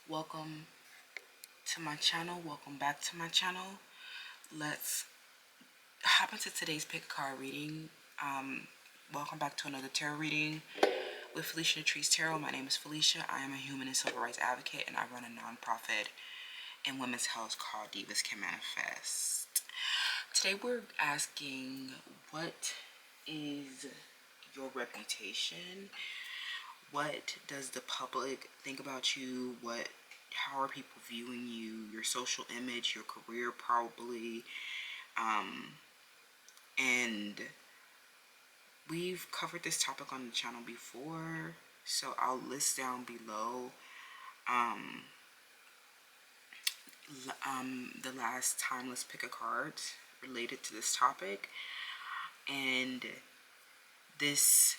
Welcome to my channel. Welcome back to my channel. Let's hop into today's pick a card reading. Welcome back to another tarot reading with Felicia Trees Tarot. My name is Felicia. I am a human and civil rights advocate, and I run a nonprofit in women's health called Divas Can Manifest. Today we're asking, what is your reputation? What does the public think about you? How are people viewing you? Your social image, your career, probably. And we've covered this topic on the channel before, so I'll list down below the last time let's pick a card related to this topic. And this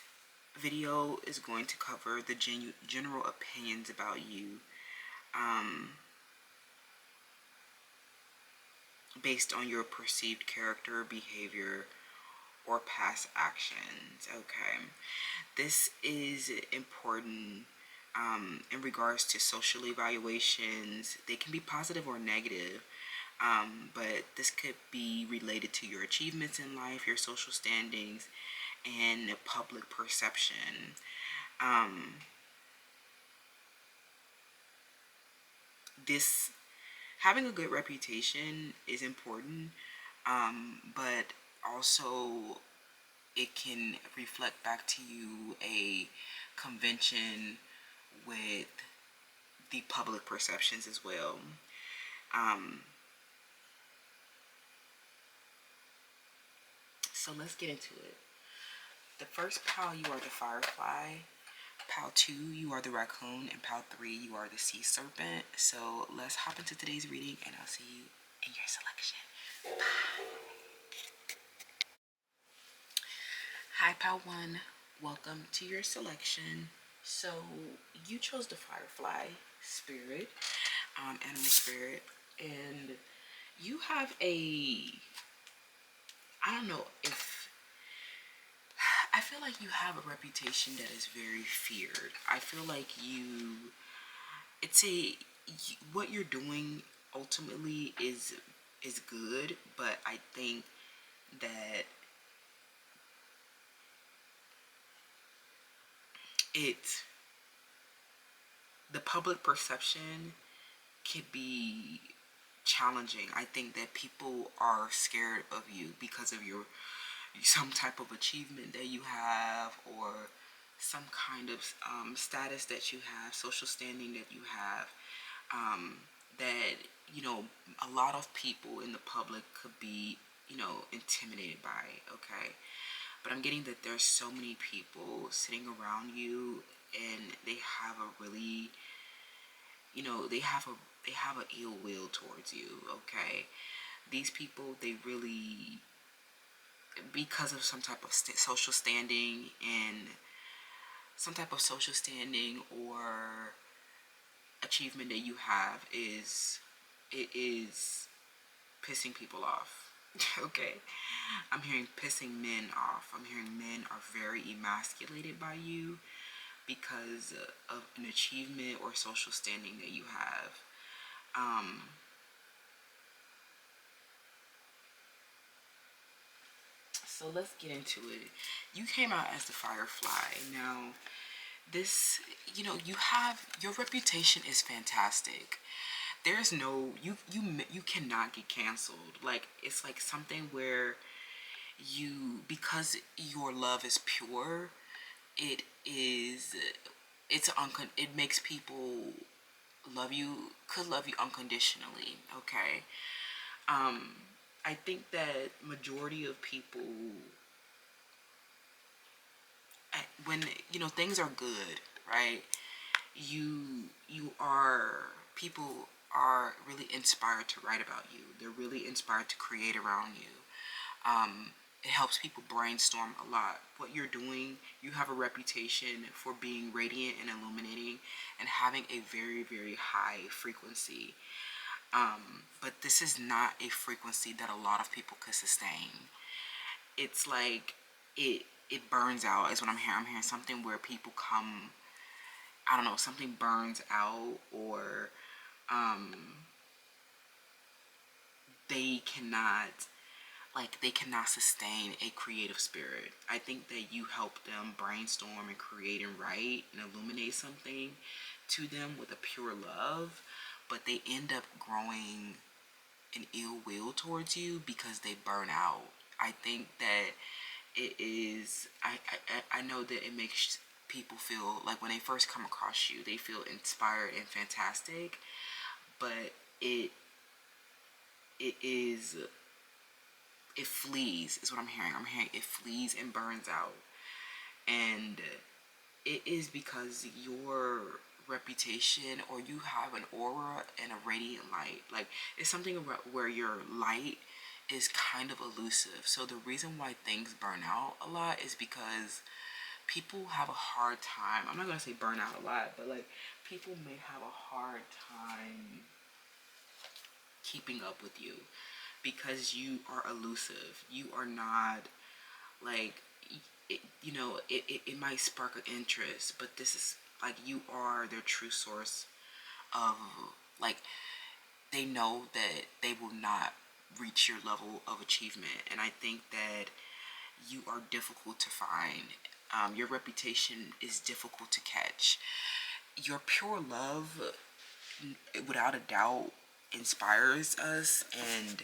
video is going to cover the general opinions about you, based on your perceived character, behavior, or past actions. Okay, this is important in regards to social evaluations. They can be positive or negative, but this could be related to your achievements in life, your social standings, and public perception. This having a good reputation is important, but also it can reflect back to you a convention with the public perceptions as well. So let's get into it. The first pile, you are the firefly. Pile 2, you are the raccoon. And pile 3, you are the sea serpent. So let's hop into today's reading, and I'll see you in your selection. Bye. Hi, pile 1. Welcome to your selection. So you chose the firefly spirit, animal spirit, and you have I don't know if, I feel like you have a reputation that is very feared. I feel like what you're doing ultimately is good, but I think that the public perception could be challenging. I think that people are scared of you because of some type of achievement that you have, or some kind of status that you have, social standing that you have, that a lot of people in the public could be intimidated by. Okay, but I'm getting that there's so many people sitting around you, and they have a really, they have a ill will towards you. Okay, these people, they really, because of some type of social standing, or achievement that you have, it is pissing people off. Okay, I'm hearing pissing men off. I'm hearing men are very emasculated by you because of an achievement or social standing that you have. So let's get into it. You came out as the firefly. Now, this, your reputation is fantastic. There's no, you cannot get canceled. Like, it's like something where because your love is pure, it makes people could love you unconditionally. Okay. I think that majority of people, when things are good, right, people are really inspired to write about you. They're really inspired to create around you. It helps people brainstorm a lot. What you're doing, you have a reputation for being radiant and illuminating, and having a very, very high frequency. But this is not a frequency that a lot of people could sustain. It's like it burns out is what I'm hearing. I'm hearing something where people come I don't know, something burns out, or they cannot, like, they cannot sustain a creative spirit. I think that you help them brainstorm and create and write and illuminate something to them with a pure love, but they end up growing an ill will towards you because they burn out. I think that it is, I know that it makes people feel like when they first come across you, they feel inspired and fantastic, but it is, it flees is what I'm hearing. I'm hearing it flees and burns out. And it is because your reputation, or you have an aura and a radiant light. Like, it's something about where your light is kind of elusive. So the reason why things burn out a lot is because people have a hard time. I'm not going to say burn out a lot, but like, people may have a hard time keeping up with you because you are elusive. You are not, like, it might spark an interest, but this is like, you are their true source of, like, they know that they will not reach your level of achievement. And I think that you are difficult to find. Your reputation is difficult to catch. Your pure love, without a doubt, inspires us, and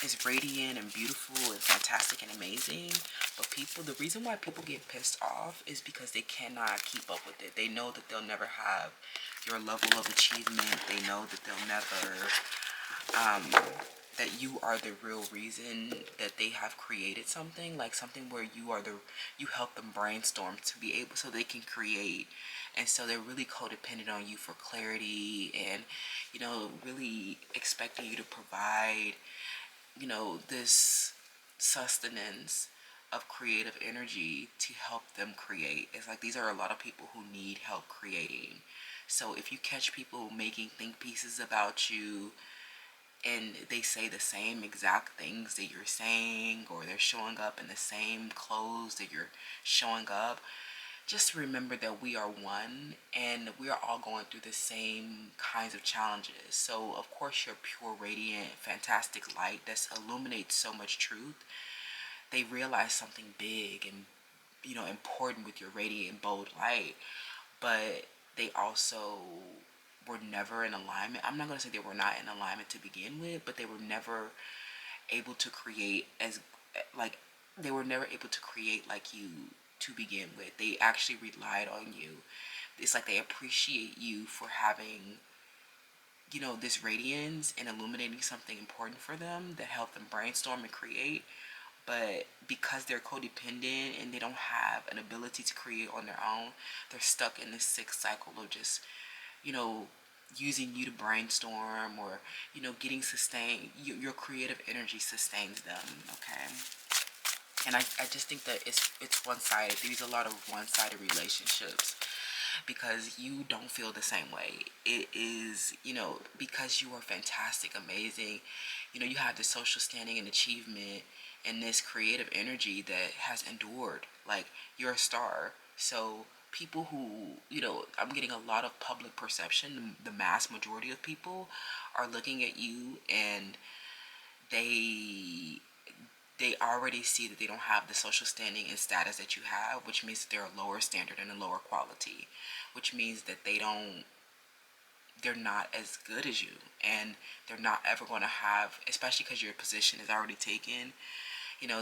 is radiant and beautiful and fantastic and amazing. But people, the reason why people get pissed off is because they cannot keep up with it. They know that they'll never have your level of achievement. They know that they'll never, that you are the real reason that they have created something, like something where you help them brainstorm to be able, so they can create. And so they're really codependent on you for clarity, and really expecting you to provide this sustenance of creative energy to help them create. It's like, these are a lot of people who need help creating. So if you catch people making think pieces about you, and they say the same exact things that you're saying, or they're showing up in the same clothes that you're showing up, just remember that we are one, and we are all going through the same kinds of challenges. So of course, your pure, radiant, fantastic light that illuminates so much truth, they realize something big and important with your radiant, bold light, but they also were never in alignment. I'm not going to say they were not in alignment to begin with, but they were never able to create like you to begin with. They actually relied on you. It's like they appreciate you for having this radiance and illuminating something important for them that helped them brainstorm and create. But because they're codependent and they don't have an ability to create on their own, they're stuck in this sick cycle of just using you to brainstorm, or getting sustained. Your creative energy sustains them. Okay. And I just think that it's one-sided. There's a lot of one-sided relationships because you don't feel the same way. It is, because you are fantastic, amazing, you have the social standing and achievement and this creative energy that has endured. Like, you're a star. So people who, I'm getting a lot of public perception. The mass majority of people are looking at you, and they already see that they don't have the social standing and status that you have, which means that they're a lower standard and a lower quality, which means that they're not as good as you, and they're not ever going to have, especially because your position is already taken.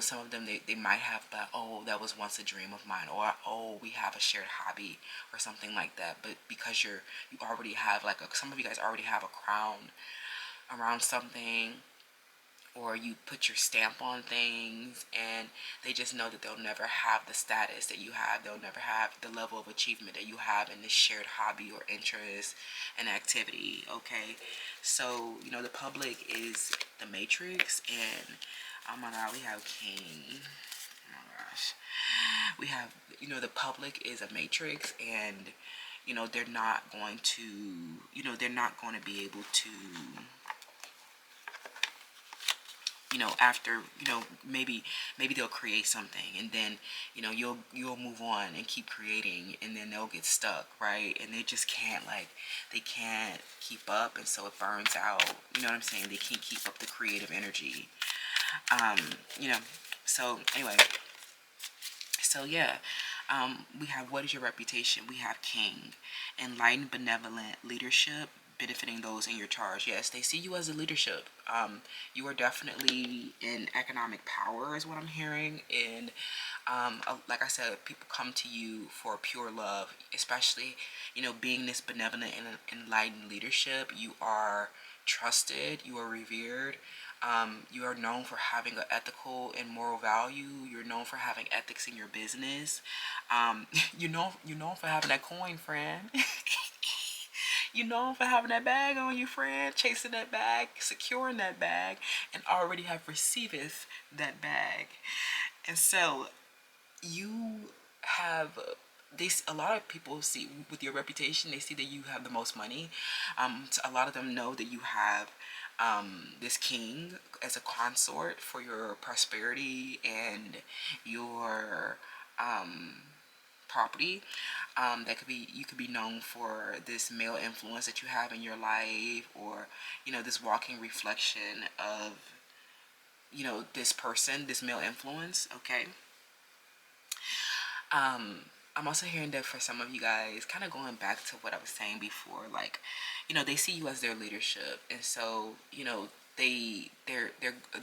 Some of them, they might have that, oh, that was once a dream of mine, or, oh, we have a shared hobby or something like that. But because you already have, like, some of you guys already have a crown around something, or you put your stamp on things, and they just know that they'll never have the status that you have. They'll never have the level of achievement that you have in this shared hobby or interest and activity. Okay, so the public is the matrix, and oh my god, we have king. Oh my gosh, we have the public is a matrix, and they're not going to they're not going to be able to after, maybe they'll create something, and then, you'll move on and keep creating, and then they'll get stuck, right? And they just can't, they can't keep up, and so it burns out. You know what I'm saying? They can't keep up the creative energy. Um, you know, so anyway, so yeah, we have, what is your reputation? We have king, enlightened, benevolent leadership, benefiting those in your charge. Yes, they see you as a leadership. You are definitely in economic power, is what I'm hearing. And like I said, people come to you for pure love, especially, being this benevolent and enlightened leadership. You are trusted, you are revered. You are known for having an ethical and moral value. You're known for having ethics in your business. You're known for having that coin, friend. You known for having that bag on you, friend, chasing that bag, securing that bag, and already have receiveth that bag. And so you have this. A lot of people see with your reputation, they see that you have the most money. So a lot of them know that you have this king as a consort for your prosperity and your property. That could be, you could be known for this male influence that you have in your life, or this walking reflection of this person, this male influence. Okay. I'm also hearing that for some of you guys, kind of going back to what I was saying before, they see you as their leadership, and so they're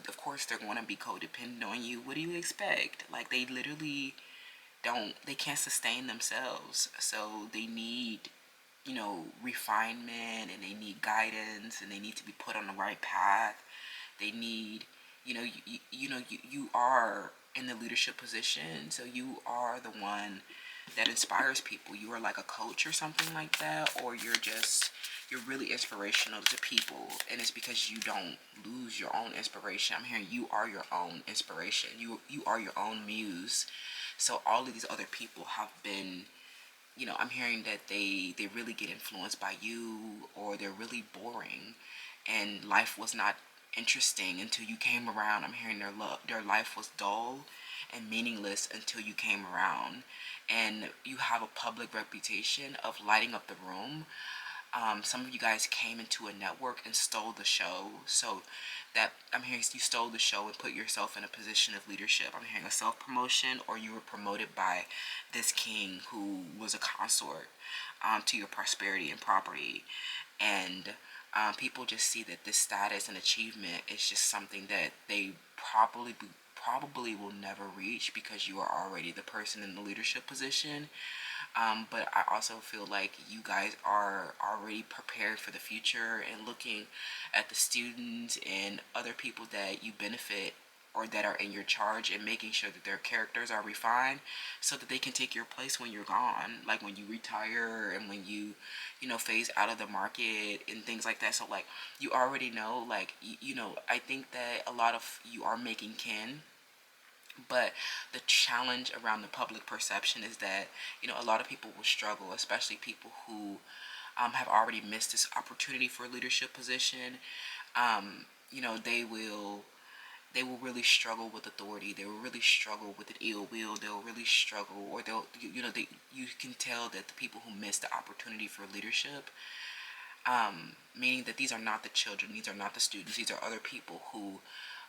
of course they're going to be codependent on you. What do you expect? Like, they literally they can't sustain themselves, so they need refinement, and they need guidance, and they need to be put on the right path. They need, you are in the leadership position, so you are the one that inspires people. You are like a coach or something like that, or you're really inspirational to people, and it's because you don't lose your own inspiration. I'm hearing you are your own inspiration. You are your own muse. So all of these other people have been, I'm hearing that they really get influenced by you, or they're really boring, and life was not interesting until you came around. I'm hearing their life was dull and meaningless until you came around, and you have a public reputation of lighting up the room. Some of you guys came into a network and stole the show. So that, I'm hearing you stole the show and put yourself in a position of leadership. I'm hearing a self-promotion, or you were promoted by this king who was a consort to your prosperity and property. And people just see that this status and achievement is just something that they probably will never reach, because you are already the person in the leadership position. But I also feel like you guys are already prepared for the future, and looking at the students and other people that you benefit or that are in your charge, and making sure that their characters are refined so that they can take your place when you're gone, like when you retire, and when you phase out of the market and things like that. So like, you already know, like, I think that a lot of you are making kin. But the challenge around the public perception is that, a lot of people will struggle, especially people who have already missed this opportunity for a leadership position. They will really struggle with authority. They will really struggle with an ill will. They'll really struggle, or you can tell that the people who miss the opportunity for leadership, meaning that these are not the children, these are not the students, these are other people who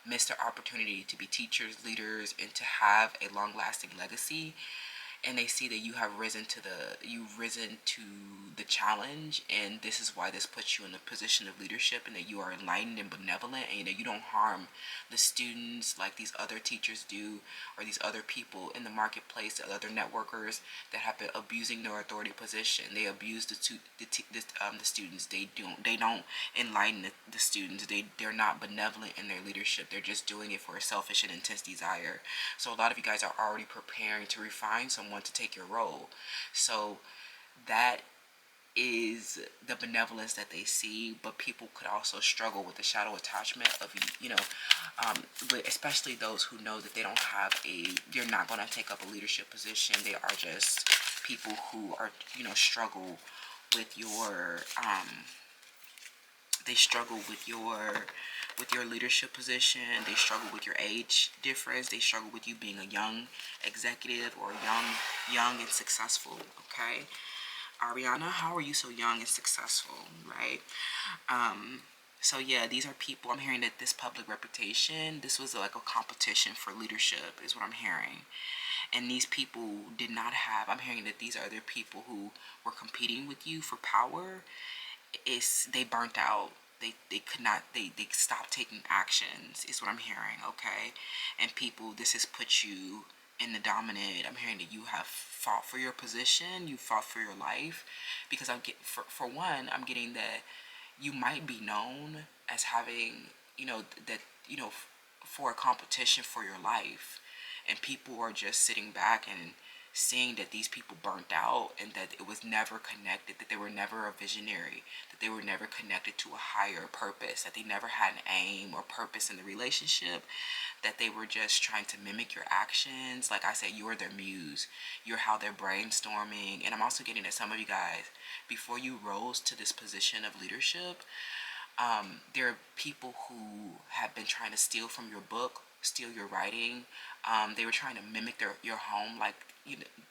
miss their opportunity to be teachers, leaders, and to have a long-lasting legacy. And they see that you've risen to the challenge, and this is why this puts you in a position of leadership, and that you are enlightened and benevolent, and that you don't harm the students like these other teachers do, or these other people in the marketplace, the other networkers that have been abusing their authority position. They abuse the students. They don't enlighten the students. They're not benevolent in their leadership. They're just doing it for a selfish and intense desire. So a lot of you guys are already preparing to refine someone to take your role. So that is the benevolence that they see, but people could also struggle with the shadow attachment of, but especially those who know that they're not going to take up a leadership position. They are just people who are, struggle with your, with your leadership position. They struggle with your age difference. They struggle with you being a young executive or young and successful. Okay, Ariana, how are you so young and successful, right? So yeah, these are people. I'm hearing that this public reputation, this was like a competition for leadership, is what I'm hearing. And these people did not have. I'm hearing that these are other people who were competing with you for power. They burnt out. They could not. They stopped taking actions. Is what I'm hearing. Okay, and people, this has put you in the dominant. I'm hearing that you have fought for your position. You fought for your life, because for one, I'm getting that you might be known as having, that, for a competition for your life, and people are just sitting back and seeing that these people burnt out, and that it was never connected, that they were never a visionary, that they were never connected to a higher purpose, that they never had an aim or purpose in the relationship, that they were just trying to mimic your actions. Like I said, you're their muse. You're how they're brainstorming. And I'm also getting that some of you guys, before you rose to this position of leadership, there are people who have been trying to steal from your book, steal your writing. They were trying to mimic your home, like,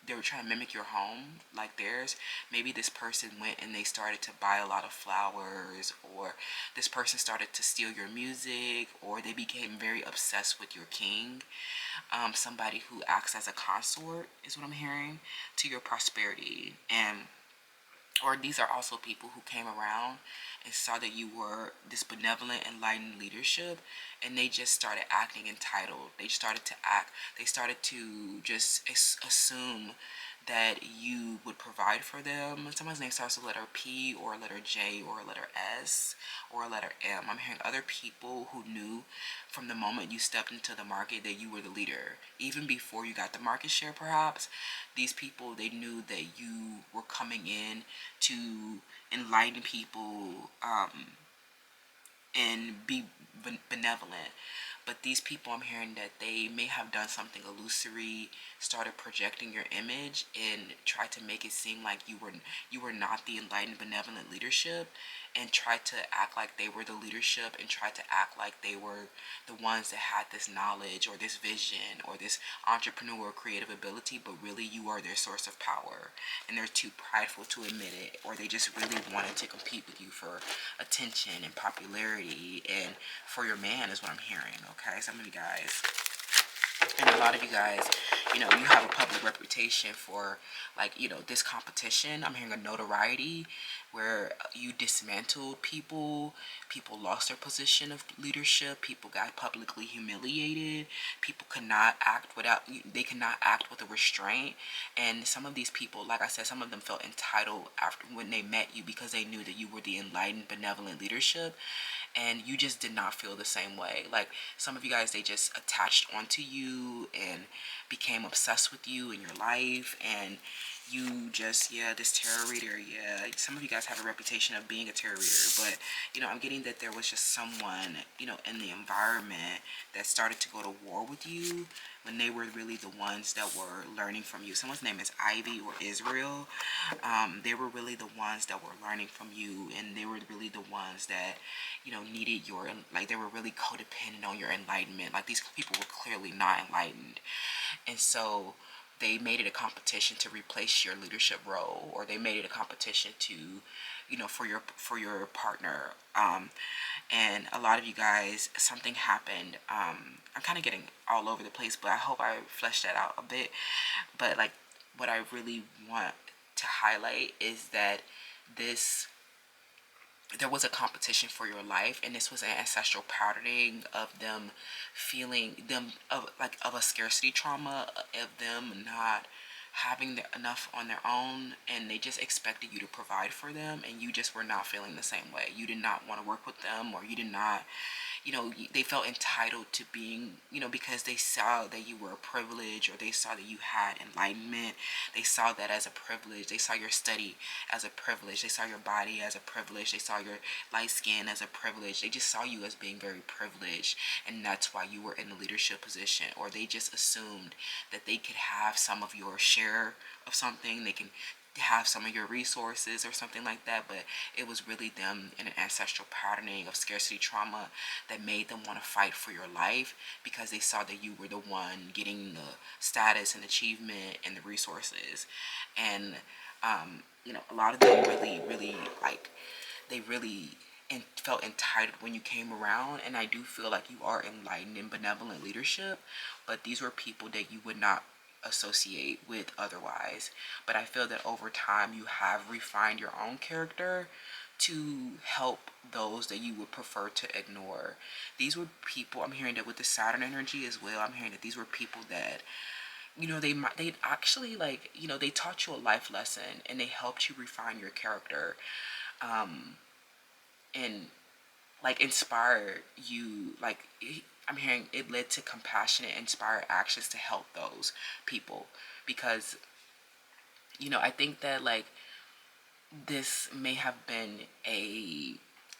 they were trying to mimic your home like theirs. Maybe this person went and they started to buy a lot of flowers, or this person started to steal your music, or they became very obsessed with your king. Somebody who acts as a consort is what I'm hearing to your prosperity. And or these are also people who came around and saw that you were this benevolent, enlightened leadership, and they just started acting entitled. They started to just assume that you would provide for them. Someone's name starts with a letter P or a letter J or a letter S or a letter M. I'm hearing other people who knew from the moment you stepped into the market that you were the leader. Even before you got the market share, perhaps, these people, they knew that you were coming in to enlighten people, and be benevolent. But these people, I'm hearing that they may have done something illusory, started projecting your image, and tried to make it seem like you were not the enlightened, benevolent leadership, and tried to act like they were the leadership, and tried to act like they were the ones that had this knowledge or this vision or this entrepreneur creative ability, but really you are their source of power, and they're too prideful to admit it, or they just really wanted to compete with you for attention and popularity and for your man, is what I'm hearing. Okay, some of you guys, and a lot of you guys, you have a public reputation for, like, this competition. I'm hearing a notoriety where you dismantled people. People lost their position of leadership. People got publicly humiliated. People cannot act they cannot act with a restraint. And some of these people, like I said, some of them felt entitled after when they met you, because they knew that you were the enlightened, benevolent leadership, and you just did not feel the same way. Like, some of you guys, they just attached onto you and became obsessed with you in your life, and you just, yeah, this tarot reader, yeah, some of you guys have a reputation of being a tarot reader, but, I'm getting that there was just someone, in the environment that started to go to war with you when they were really the ones that were learning from you. Someone's name is Ivy or Israel. They were really the ones that were learning from you, and they were really the ones that, needed your, like, they were really codependent on your enlightenment. Like, these people were clearly not enlightened. And so they made it a competition to replace your leadership role, or they made it a competition to, for your partner. And a lot of you guys, something happened. I'm kind of getting all over the place, but I hope I fleshed that out a bit. But, like, what I really want to highlight is that there was a competition for your life, and this was an ancestral patterning of them feeling of a scarcity trauma, of them not having enough on their own, and they just expected you to provide for them, and you just were not feeling the same way. You did not want to work with them, or you did not, they felt entitled to being, because they saw that you were a privilege, or they saw that you had enlightenment. They saw that as a privilege. They saw your study as a privilege. They saw your body as a privilege. They saw your light skin as a privilege. They just saw you as being very privileged, and that's why you were in the leadership position. Or they just assumed that they could have some of your share of something. have some of your resources or something like that, but it was really them in an ancestral patterning of scarcity trauma that made them want to fight for your life, because they saw that you were the one getting the status and achievement and the resources. And a lot of them really like, they really felt entitled when you came around. And I do feel like you are enlightened and benevolent leadership, but these were people that you would not associate with otherwise. But I feel that over time you have refined your own character to help those that you would prefer to ignore. These were people, I'm hearing that with the Saturn energy as well, I'm hearing that these were people that, they actually, like, they taught you a life lesson and they helped you refine your character, and like inspired you. Like, I'm hearing it led to compassionate, inspired actions to help those people, because I think that, like, this may have been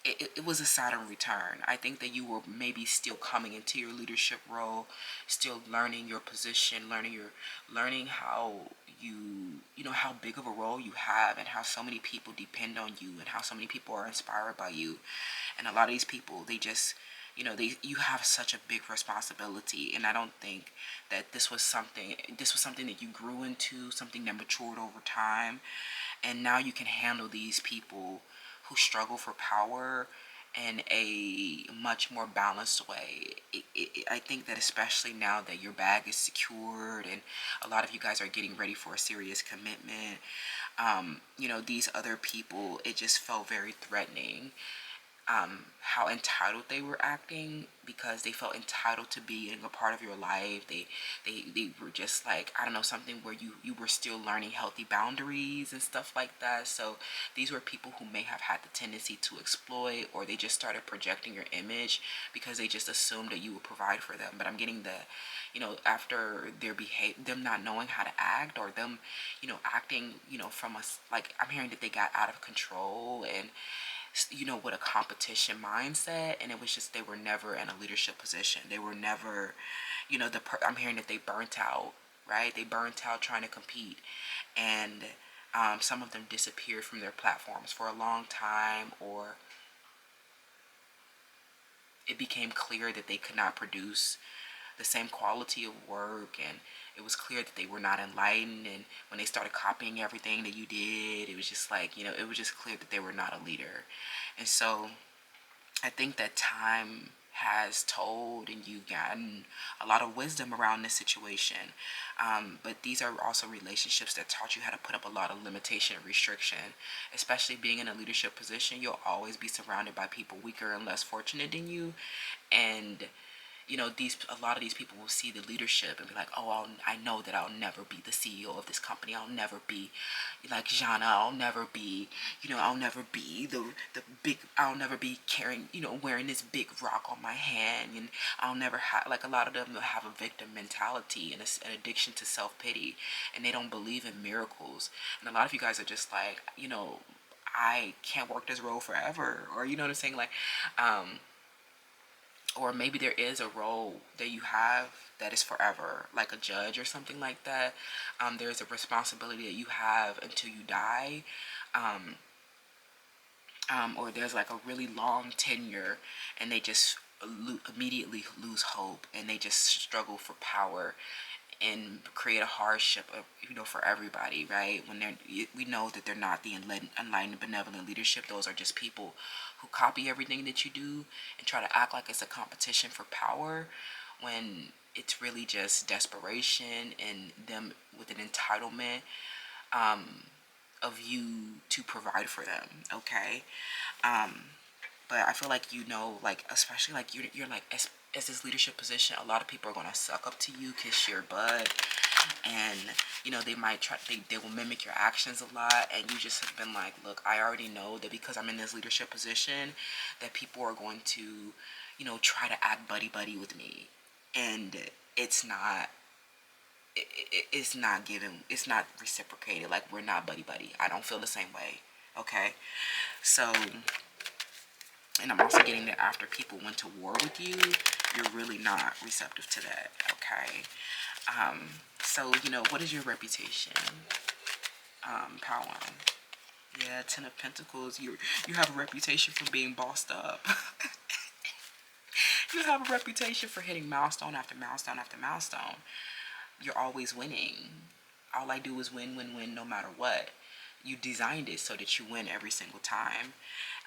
it was a Saturn return. I think that you were maybe still coming into your leadership role, still learning your position, learning how how big of a role you have, and how so many people depend on you, and how so many people are inspired by you. And a lot of these people, they just, you have such a big responsibility. And I don't think that this was something that you grew into, something that matured over time. And now you can handle these people who struggle for power in a much more balanced way. I think that especially now that your bag is secured and a lot of you guys are getting ready for a serious commitment, these other people, it just felt very threatening, how entitled they were acting, because they felt entitled to being a part of your life. They were just like, I don't know, something where you were still learning healthy boundaries and stuff like that. So these were people who may have had the tendency to exploit, or they just started projecting your image because they just assumed that you would provide for them. But I'm getting the, after them not knowing how to act, or them, acting, from us, like, I'm hearing that they got out of control and, with a competition mindset, and it was just, they were never in a leadership position. They were never, I'm hearing that they burnt out, right? They burnt out trying to compete, and some of them disappeared from their platforms for a long time, or it became clear that they could not produce the same quality of work, and it was clear that they were not enlightened. And when they started copying everything that you did, it was just like, it was just clear that they were not a leader. And so I think that time has told, and you've gotten a lot of wisdom around this situation. But these are also relationships that taught you how to put up a lot of limitation and restriction. Especially being in a leadership position, you'll always be surrounded by people weaker and less fortunate than you. And a lot of these people will see the leadership and be like, oh, I know that I'll never be the CEO of this company. I'll never be like Jana. I'll never be, I'll never be the big, I'll never be carrying, wearing this big rock on my hand. And I'll never have, like, a lot of them will have a victim mentality and an addiction to self-pity, and they don't believe in miracles. And a lot of you guys are just like, I can't work this role forever, or, what I'm saying? Like, or maybe there is a role that you have that is forever, like a judge or something like that. There's a responsibility that you have until you die. Or there's like a really long tenure, and they just immediately lose hope, and they just struggle for power and create a hardship, for everybody, right? We know that they're not the enlightened, benevolent leadership. Those are just people who copy everything that you do and try to act like it's a competition for power, when it's really just desperation and them with an entitlement of you to provide for them, okay? But I feel like, like, especially like you're like, as this leadership position, a lot of people are going to suck up to you, kiss your butt, and they might try, they will mimic your actions a lot. And you just have been like, look, I already know that because I'm in this leadership position, that people are going to try to act buddy with me, and it's not given, it's not reciprocated. Like, we're not buddy. I don't feel the same way, okay? So, and I'm also getting that after people went to war with you, you're really not receptive to that, okay? So, what is your reputation? Power one. Yeah, Ten of Pentacles. You have a reputation for being bossed up. You have a reputation for hitting milestone after milestone after milestone. You're always winning. All I do is win, win, win, no matter what. You designed it so that you win every single time.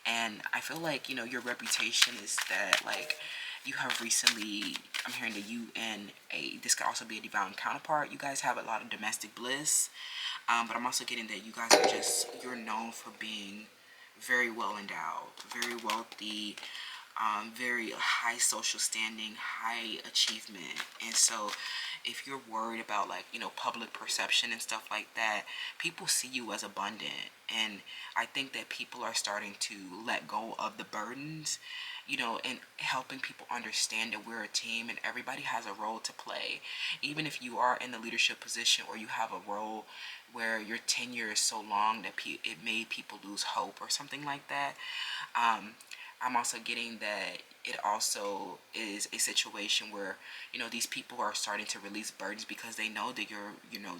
And I feel like, your reputation is that, like, you have recently, I'm hearing that you and this could also be a divine counterpart. You guys have a lot of domestic bliss. But I'm also getting that you guys are you're known for being very well endowed, very wealthy, very high social standing, high achievement. And so if you're worried about, like, public perception and stuff like that, people see you as abundant. And I think that people are starting to let go of the burdens, and helping people understand that we're a team and everybody has a role to play. Even if you are in the leadership position or you have a role where your tenure is so long that it made people lose hope or something like that. I'm also getting that it also is a situation where, these people are starting to release burdens because they know that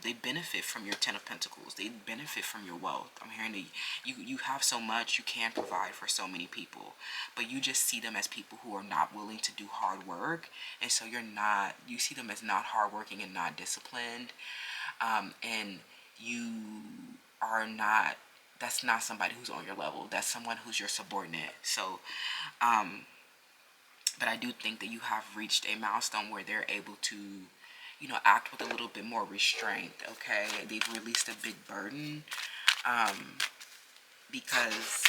they benefit from your Ten of Pentacles. They benefit from your wealth. I'm hearing that you have so much, you can provide for so many people, but you just see them as people who are not willing to do hard work. And so you see them as not hardworking and not disciplined. And you are not, that's not somebody who's on your level. That's someone who's your subordinate. So, but I do think that you have reached a milestone where they're able to, act with a little bit more restraint, okay? They've released a big burden, because,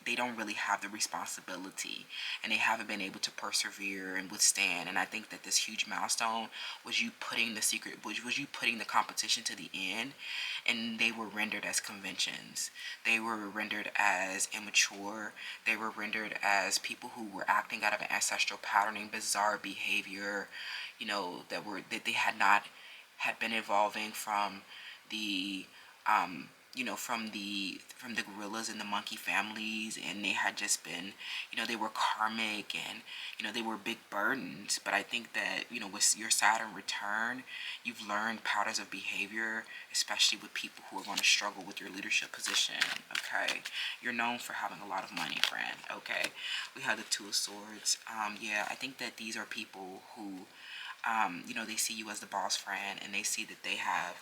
they don't really have the responsibility, and they haven't been able to persevere and withstand. And I think that this huge milestone was you putting the competition to the end, and they were rendered as conventions. They were rendered as immature. They were rendered as people who were acting out of an ancestral patterning, bizarre behavior, that they had been evolving from the from the gorillas and the monkey families, and they had just been, they were karmic, and they were big burdens. But I think that, with your Saturn return, you've learned patterns of behavior, especially with people who are going to struggle with your leadership position. Okay, you're known for having a lot of money, friend. Okay, we have the Two of Swords. Yeah, I think that these are people who, they see you as the boss friend, and they see that they have,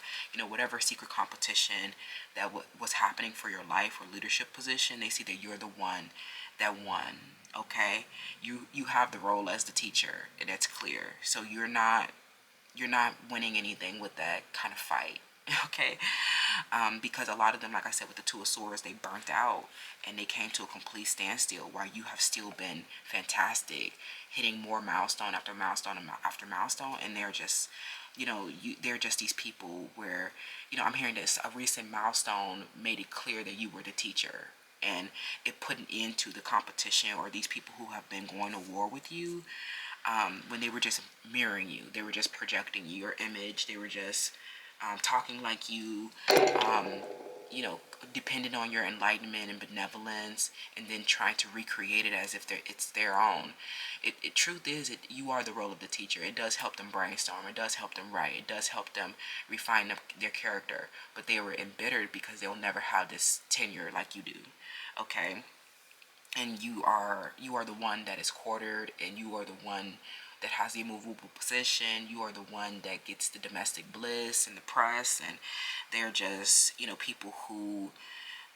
whatever secret competition that was happening for your life or leadership position, they see that you're the one that won. Okay, you have the role as the teacher, and that's clear. So you're not winning anything with that kind of fight. Okay, because a lot of them, like I said, with the Two of Swords, they burnt out and they came to a complete standstill, while you have still been fantastic, hitting more milestone after milestone after milestone. And they're just, they're just these people where, I'm hearing this, a recent milestone made it clear that you were the teacher, and it put an end to the competition or these people who have been going to war with you, when they were just mirroring you. They were just projecting your image. They were just talking like you, depending on your enlightenment and benevolence, and then trying to recreate it as if it's their own. Truth is, you are the role of the teacher. It does help them brainstorm. It does help them write. It does help them refine their character. But they were embittered because they'll never have this tenure like you do. Okay? And you are the one that is quartered, and you are the one that has the immovable position. You are the one that gets the domestic bliss and the press, and they're just, people who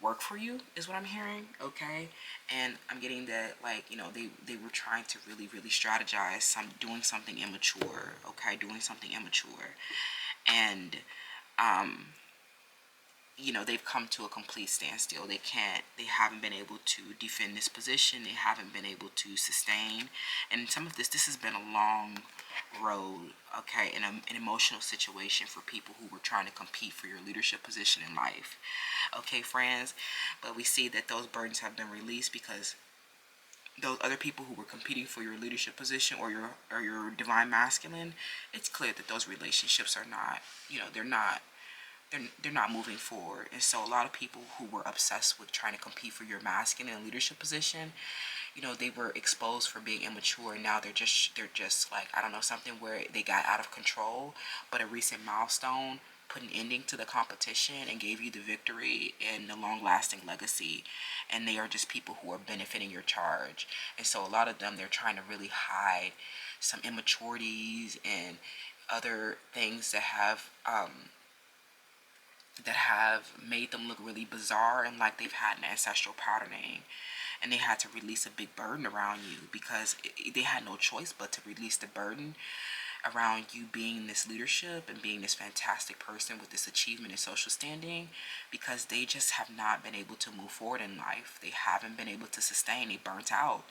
work for you, is what I'm hearing. Okay, and I'm getting that, like, they were trying to really, really strategize, doing something immature. Okay, doing something immature, and they've come to a complete standstill. They haven't been able to defend this position. They haven't been able to sustain. And some of this has been a long road, okay, in an emotional situation for people who were trying to compete for your leadership position in life. Okay, friends, but we see that those burdens have been released because those other people who were competing for your leadership position or your divine masculine, it's clear that those relationships are not, they're not moving forward. And so a lot of people who were obsessed with trying to compete for your masculine leadership position, they were exposed for being immature, and now they're just like, I don't know, something where they got out of control. But a recent milestone put an ending to the competition and gave you the victory and the long-lasting legacy, and they are just people who are benefiting your charge. And so a lot of them, they're trying to really hide some immaturities and other things that have made them look really bizarre and like they've had an ancestral patterning, and they had to release a big burden around you because they had no choice but to release the burden around you being this leadership and being this fantastic person with this achievement and social standing, because they just have not been able to move forward in life. They haven't been able to sustain. They burnt out,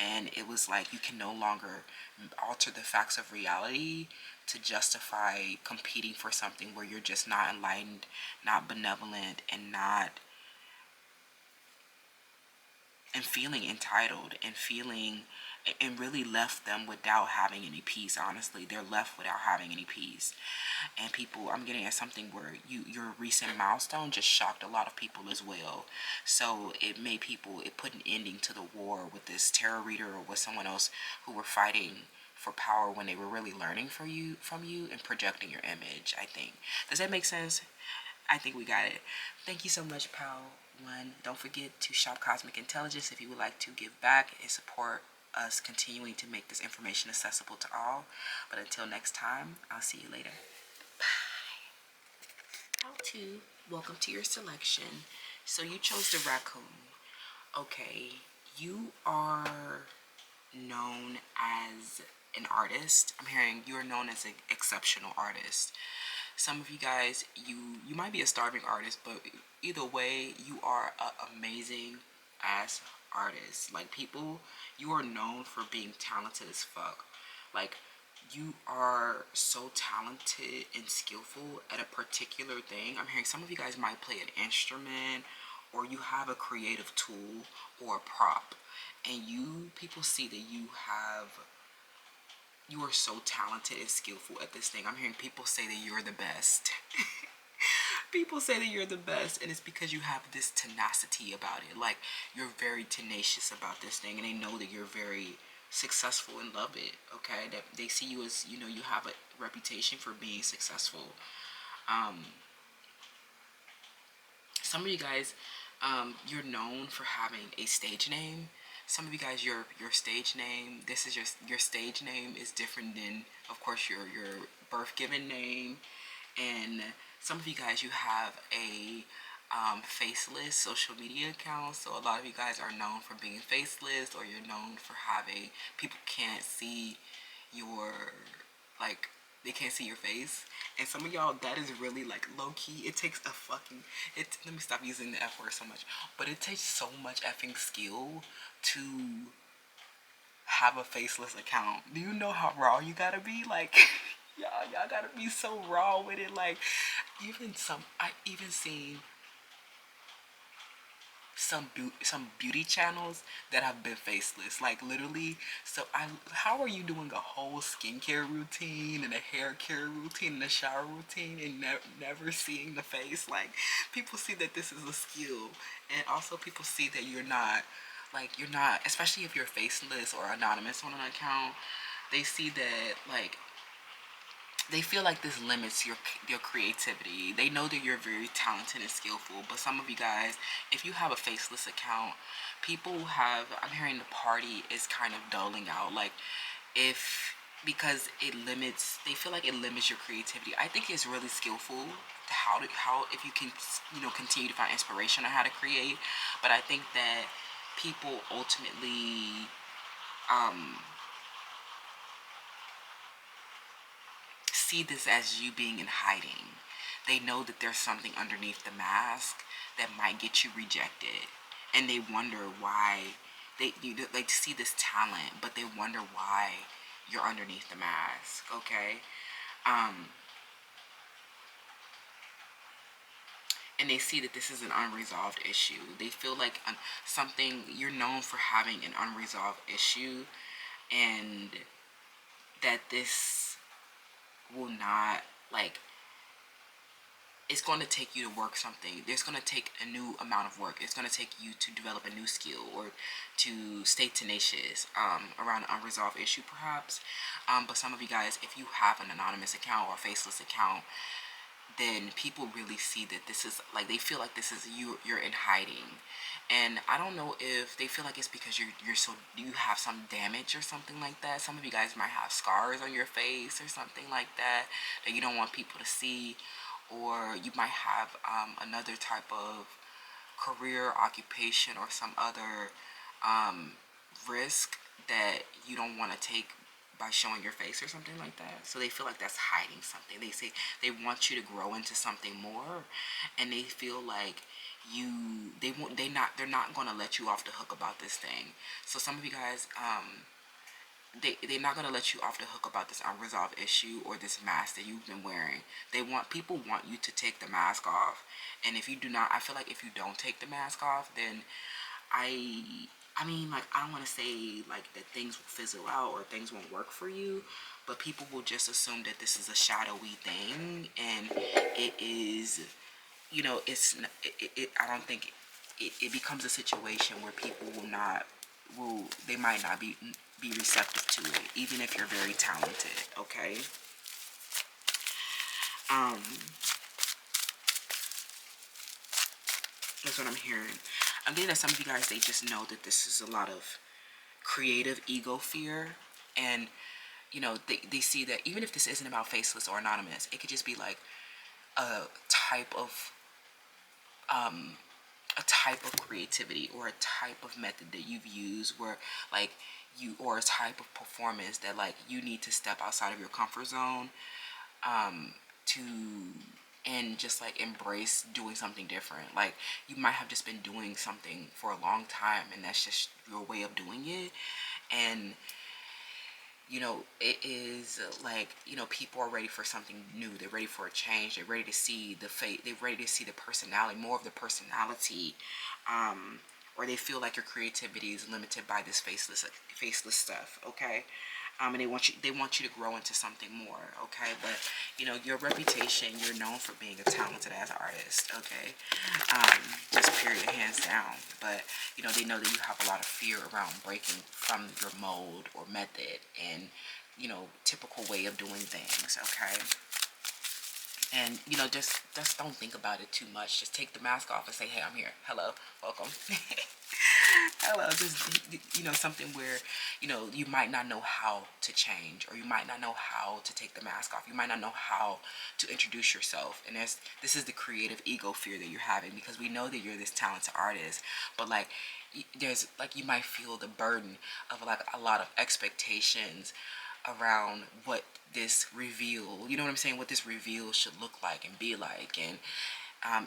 and it was like you can no longer alter the facts of reality to justify competing for something where you're just not enlightened, not benevolent, and not and feeling entitled and feeling, and really left them without having any peace. Honestly, they're left without having any peace. And people, I'm getting at something where your recent milestone just shocked a lot of people as well. So it made people, it put an ending to the war with this tarot reader or with someone else who were fighting for power when they were really learning from you and projecting your image. I think, does that make sense? I think we got it. Thank you so much, pal. One, don't forget to shop Cosmic Intelligence if you would like to give back and support us continuing to make this information accessible to all. But until next time, I'll see you later. Bye. How to? Welcome to your selection. So you chose the raccoon. Okay, you are known as an artist. I'm hearing you are known as an exceptional artist. Some of you guys, you might be a starving artist, but either way, you are an amazing ass artist. Like, people, you are known for being talented as fuck. Like, you are so talented and skillful at a particular thing. I'm hearing some of you guys might play an instrument, or you have a creative tool or a prop, and people see that you are so talented and skillful at this thing. I'm hearing people say that you're the best. People say that you're the best, and it's because you have this tenacity about it. Like, you're very tenacious about this thing, and they know that you're very successful and love it. Okay, that they see you as, you have a reputation for being successful. Some of you guys, you're known for having a stage name. Some of you guys, your stage name, this is your stage name is different than, of course, your birth given name. And some of you guys, you have a faceless social media account. So a lot of you guys are known for being faceless, or you're known for having, people can't see your, like, they can't see your face. And some of y'all, that is really like low key. It takes a fucking, let me stop using the F word so much, but it takes so much effing skill to have a faceless account. Do you know how raw you gotta be? Like, y'all gotta be so raw with it. Like, I even seen some beauty channels that have been faceless, like, literally. So how are you doing a whole skincare routine and a hair care routine and a shower routine and never seeing the face? Like, people see that this is a skill, and also people see that you're not, especially if you're faceless or anonymous on an account, they see that, like, they feel like this limits your creativity. They know that you're very talented and skillful, but some of you guys, if you have a faceless account, I'm hearing the party is kind of dulling out. Like, because they feel like it limits your creativity. I think it's really skillful how if you can, continue to find inspiration on how to create. But I think that people ultimately, see this as you being in hiding. They know that there's something underneath the mask that might get you rejected, and they wonder why. They see this talent, but they wonder why you're underneath the mask. Okay, and they see that this is an unresolved issue. They feel like you're known for having an unresolved issue, and that this will not, like, it's going to take you to work something. There's going to take a new amount of work. It's going to take you to develop a new skill or to stay tenacious around an unresolved issue, perhaps. But some of you guys, if you have an anonymous account or a faceless account, then people really see that this is like, they feel like this is you're in hiding. And I don't know if they feel like it's because you have some damage or something like that. Some of you guys might have scars on your face or something like that that you don't want people to see, or you might have another type of career, occupation, or some other risk that you don't want to take by showing your face or something like that. So they feel like that's hiding something. They say they want you to grow into something more, and they feel like they're not going to let you off the hook about this thing. So some of you guys, they're not going to let you off the hook about this unresolved issue or this mask that you've been wearing. People want you to take the mask off. And if you do not, I feel like if you don't take the mask off, then I mean, like, I don't want to say like that things will fizzle out or things won't work for you, but people will just assume that this is a shadowy thing, and it is, I don't think it becomes a situation where people they might not be receptive to it, even if you're very talented. Okay. That's what I'm hearing. I'm getting that some of you guys, they just know that this is a lot of creative ego fear, and they see that even if this isn't about faceless or anonymous, it could just be like a type of creativity or a type of method that you've used where like or a type of performance that like you need to step outside of your comfort zone to and just like embrace doing something different. Like you might have just been doing something for a long time and that's just your way of doing it, and it is like, people are ready for something new. They're ready for a change. They're ready to see the fate. They're ready to see the personality, more of the personality, or they feel like your creativity is limited by this faceless stuff. Okay. And they want you to grow into something more. Okay. But your reputation, you're known for being a talented ass artist. Okay. Just period, hands down. But they know that you have a lot of fear around breaking from your mold or method and typical way of doing things. Okay. And just don't think about it too much. Just take the mask off and say, hey, I'm here. Hello, welcome. Hello. Just something where you might not know how to change, or you might not know how to take the mask off. You might not know how to introduce yourself. And this is the creative ego fear that you're having, because we know that you're this talented artist, but like there's like, you might feel the burden of like a lot of expectations around what this reveal, what this reveal should look like and be like, and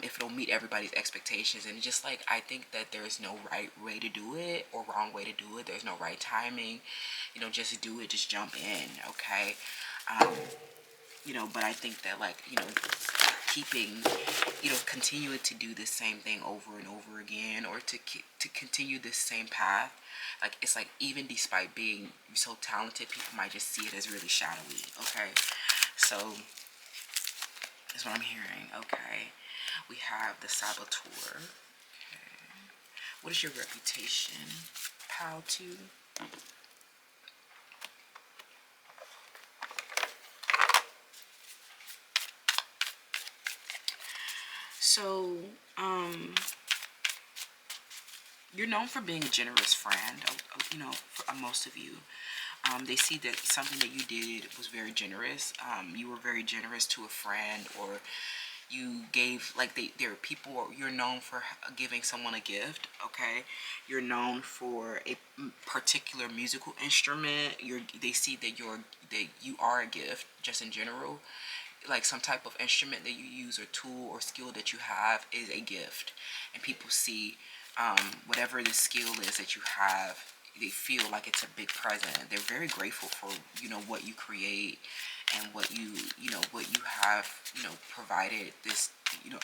if it'll meet everybody's expectations. And just like, I think that there's no right way to do it or wrong way to do it. There's no right timing. Just do it. Just jump in. Okay. But I think that like, keeping, continuing to do the same thing over and over again, or to continue this same path, like it's like, even despite being so talented, people might just see it as really shadowy. Okay. So that's what I'm hearing. Okay. We have the saboteur. Okay. What is your reputation? Pal 2. So, you're known for being a generous friend, for most of you. They see that something that you did was very generous. You were very generous to a friend, or you gave, like, there are people, you're known for giving someone a gift. Okay. You're known for a particular musical instrument. They see that you are a gift just in general. Like some type of instrument that you use or tool or skill that you have is a gift, and people see whatever the skill is that you have, they feel like it's a big present. They're very grateful for what you create and what you have provided. This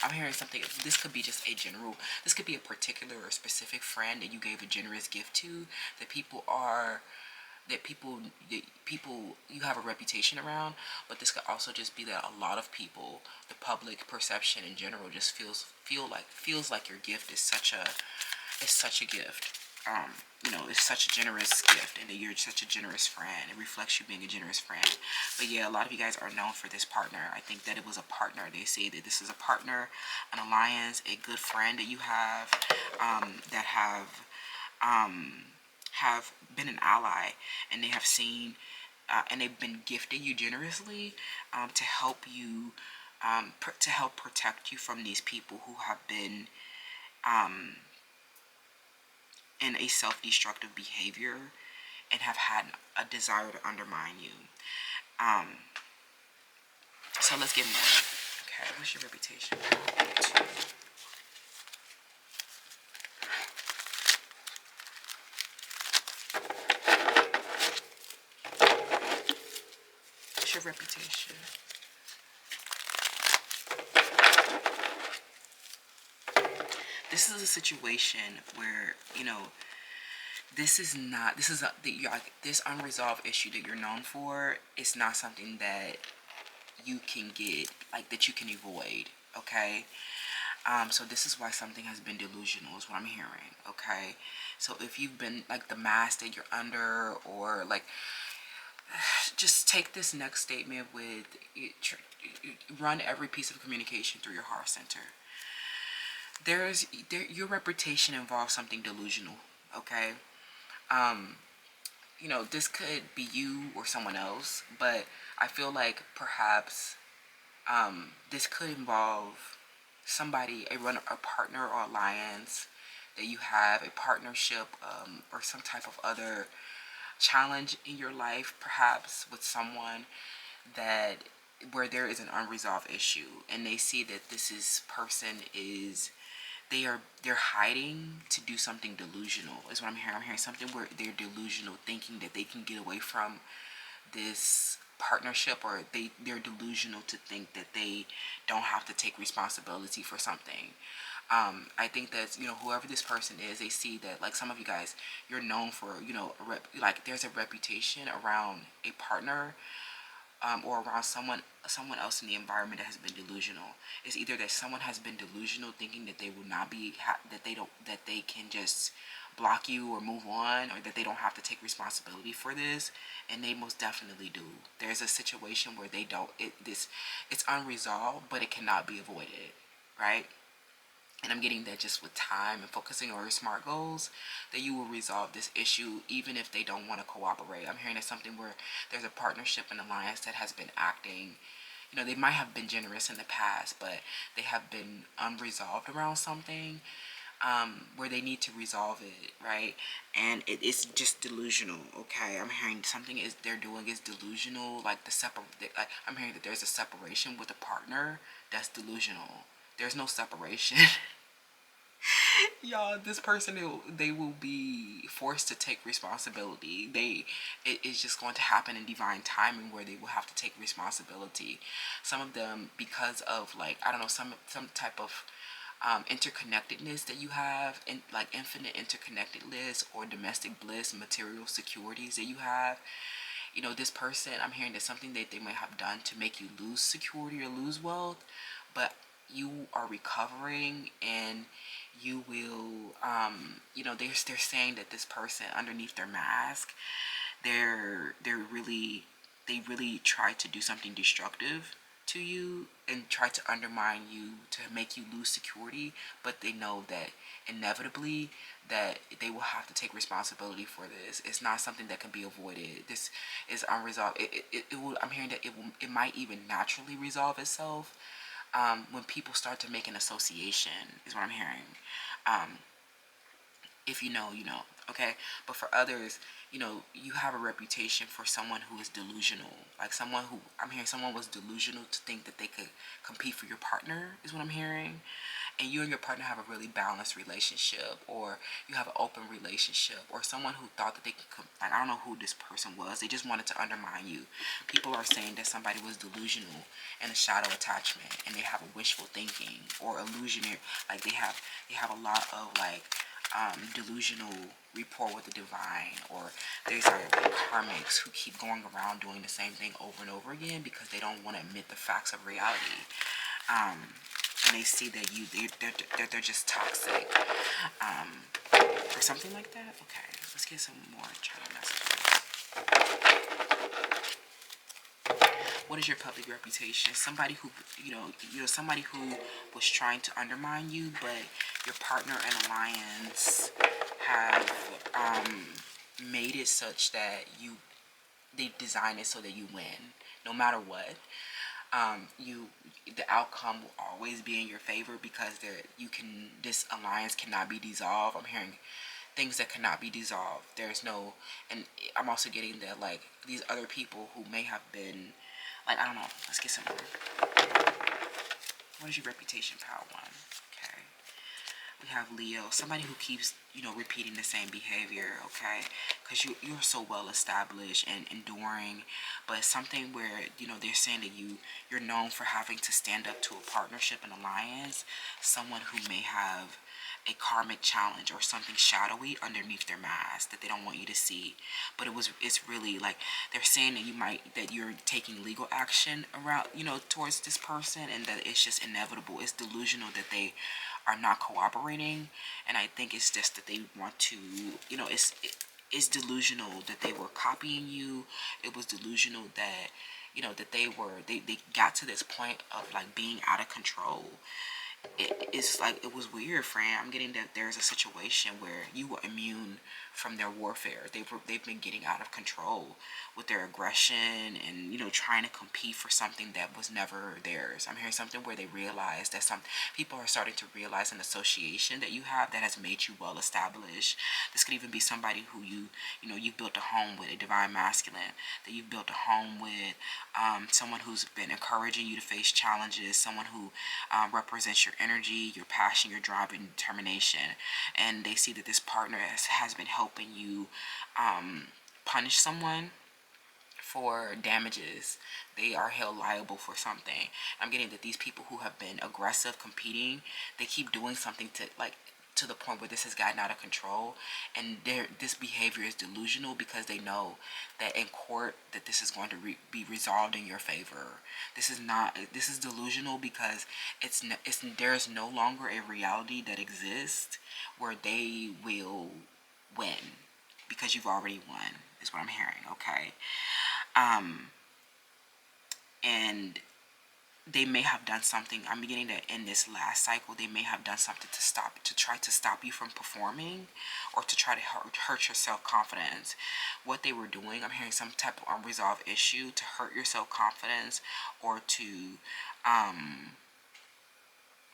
I'm hearing something. This could be just a general. This could be a particular or specific friend that you gave a generous gift to, that people you have a reputation around. But this could also just be that a lot of people, the public perception in general, just feels like your gift is such a gift. you know, it's such a generous gift, and that you're such a generous friend. It reflects you being a generous friend. But yeah, a lot of you guys are known for this partner. I think that it was a partner. They say that this is a partner, an alliance, a good friend that you have, that have been an ally, and they have seen, and they've been gifted you generously, to help you, to help protect you from these people who have been, in a self-destructive behavior and have had a desire to undermine you. So let's get more. Okay, what's your reputation? What's your reputation? This is a situation where, you know, this is this unresolved issue that you're known for. It's not something that you can get, like, that you can avoid. Okay. So this is why something has been delusional, is what I'm hearing. Okay. So if you've been, like, the mask that you're under, or like, just take this next statement with, run every piece of communication through your heart center. Your reputation involves something delusional. Okay. You know, this could be you or someone else, but I feel like perhaps, this could involve somebody, a partner or alliance that you have, a partnership, or some type of other challenge in your life, perhaps with someone that, where there is an unresolved issue, and they see that person is, they're hiding to do something delusional, is what I'm hearing. I'm hearing something where they're delusional, thinking that they can get away from this partnership, or they're delusional to think that they don't have to take responsibility for something. I think that, you know, whoever this person is, they see that, like, some of you guys, you're known for, you know, like, there's a reputation around a partner, or around someone else in the environment that has been delusional. It's either that someone has been delusional, thinking that they will not be, that they can just block you or move on, or that they don't have to take responsibility for this, and they most definitely do. There's a situation where they don't. It's unresolved, but it cannot be avoided, right? And I'm getting that just with time and focusing on your SMART goals, that you will resolve this issue even if they don't want to cooperate. I'm hearing that something where there's a partnership and alliance that has been acting, you know, they might have been generous in the past, but they have been unresolved around something, where they need to resolve it, right? And it's just delusional. Okay, I'm hearing something is they're doing is delusional, like like, I'm hearing that there's a separation with a partner that's delusional. There's no separation. Y'all, this person, they will be forced to take responsibility. It is just going to happen in divine timing, where they will have to take responsibility. Some of them, because of, like, I don't know, some type of, interconnectedness that you have, and like infinite interconnectedness, or domestic bliss, material securities that you have. You know, this person, I'm hearing that something that they might have done to make you lose security or lose wealth, but you are recovering, and you will, you know, they're saying that this person, underneath their mask, they really try to do something destructive to you, and try to undermine you, to make you lose security, but they know that inevitably that they will have to take responsibility for this. It's not something that can be avoided. This is unresolved. It will, I'm hearing that it might even naturally resolve itself, when people start to make an association, is what I'm hearing. If you know, you know, okay? But for others, you know, you have a reputation for someone who is delusional. Like, someone who, I'm hearing someone was delusional to think that they could compete for your partner, is what I'm hearing. And you and your partner have a really balanced relationship, or you have an open relationship, or someone who thought that they could, like, I don't know who this person was. They just wanted to undermine you. People are saying that somebody was delusional and a shadow attachment, and they have a wishful thinking or illusionary. Like, they have a lot of, like, delusional rapport with the divine, or there's karmics who keep going around doing the same thing over and over again because they don't want to admit the facts of reality. and they see that they're just toxic, or something like that. Okay, let's get some more child messages. What is your public reputation? Somebody who, somebody who was trying to undermine you, but your partner and alliance have made it such that they design it so that you win, no matter what. The outcome will always be in your favor because this alliance cannot be dissolved. I'm hearing things that cannot be dissolved. There's no, and I'm also getting that, like, these other people who may have been, like, I don't know, let's get some more. What is your reputation, power one? Okay. We have Leo, somebody who keeps, repeating the same behavior, okay? Because you're so well established and enduring, but something where, they're saying that you're known for having to stand up to a partnership and alliance, someone who may have a karmic challenge or something shadowy underneath their mask that they don't want you to see. But it's really like they're saying that you're taking legal action around, towards this person, and that it's just inevitable. It's delusional that they are not cooperating, and I think it's just that they want to, it's delusional that they were copying you. It was delusional that, that they got to this point of, like, being out of control. It's like, it was weird, friend. I'm getting that there's a situation where you were immune from their warfare. They've been getting out of control with their aggression and, trying to compete for something that was never theirs. I'm hearing something where they realize that some people are starting to realize an association that you have that has made you well established. This could even be somebody who you've built a home with, a divine masculine, that you've built a home with, someone who's been encouraging you to face challenges, someone who represents your energy, your passion, your drive, and determination. And they see that this partner has been helping you punish someone for damages. They are held liable for something. I'm getting that these people who have been aggressive, competing, they keep doing something to the point where this has gotten out of control, and this behavior is delusional because they know that in court that this is going to be resolved in your favor. This is delusional because there is no longer a reality that exists where they will win because you've already won, is what I'm hearing, okay? And they may have done something. I'm beginning to, in this last cycle, they may have done something to try to stop you from performing, or to try to hurt your self-confidence. What they were doing, I'm hearing some type of unresolved issue to hurt your self-confidence, or to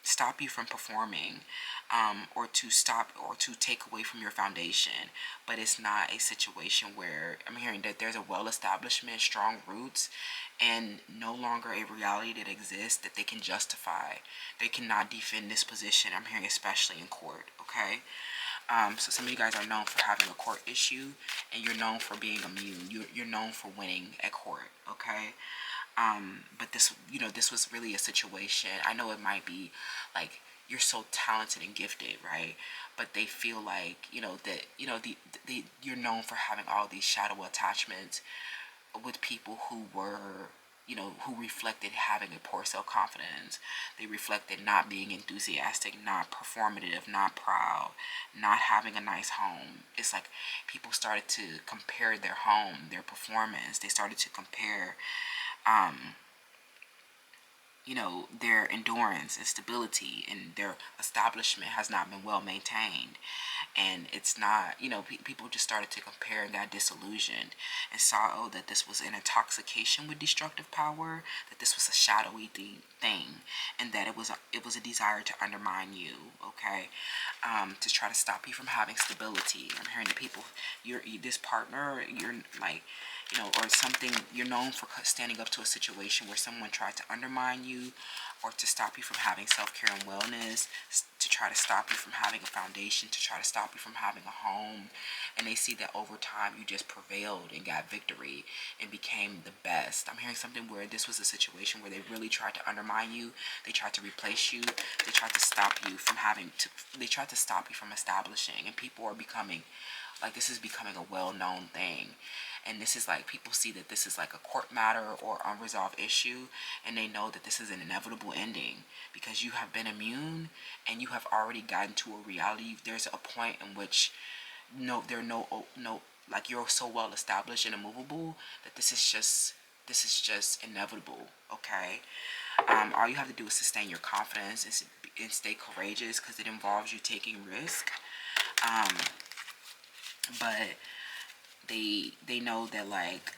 stop you from performing, or to take away from your foundation. But it's not a situation where I'm hearing that there's a well-establishment, strong roots, and no longer a reality that exists that they can justify. They cannot defend this position. I'm hearing especially in court, okay? So some of you guys are known for having a court issue, and you're known for being immune. You're known for winning at court, okay? But this was really a situation. I know it might be like you're so talented and gifted, right? But they feel like, that, you're known for having all these shadow attachments with people who were, who reflected having a poor self-confidence. They reflected not being enthusiastic, not performative, not proud, not having a nice home. It's like people started to compare their home, their performance. They started to compare their endurance and stability, and their establishment has not been well maintained. And it's not, people just started to compare and got disillusioned and saw, that this was an intoxication with destructive power, that this was a shadowy thing, and that it was a desire to undermine you, okay? To try to stop you from having stability. I'm hearing the people, this partner, you're like, or something, you're known for standing up to a situation where someone tried to undermine you, or to stop you from having self-care and wellness, to try to stop you from having a foundation, to try to stop you from having a home. And they see that over time you just prevailed and got victory and became the best. I'm hearing something where this was a situation where they really tried to undermine you. They tried to replace you. They tried to stop you from they tried to stop you from establishing. And people are becoming, like, this is becoming a well-known thing. And this is like, people see that this is like a court matter or unresolved issue, and they know that this is an inevitable inevitable ending, because you have been immune and you have already gotten to a reality. There's a point in which like you're so well established and immovable that this is just inevitable. Okay. All you have to do is sustain your confidence and stay courageous, because it involves you taking risk. But they know that, like,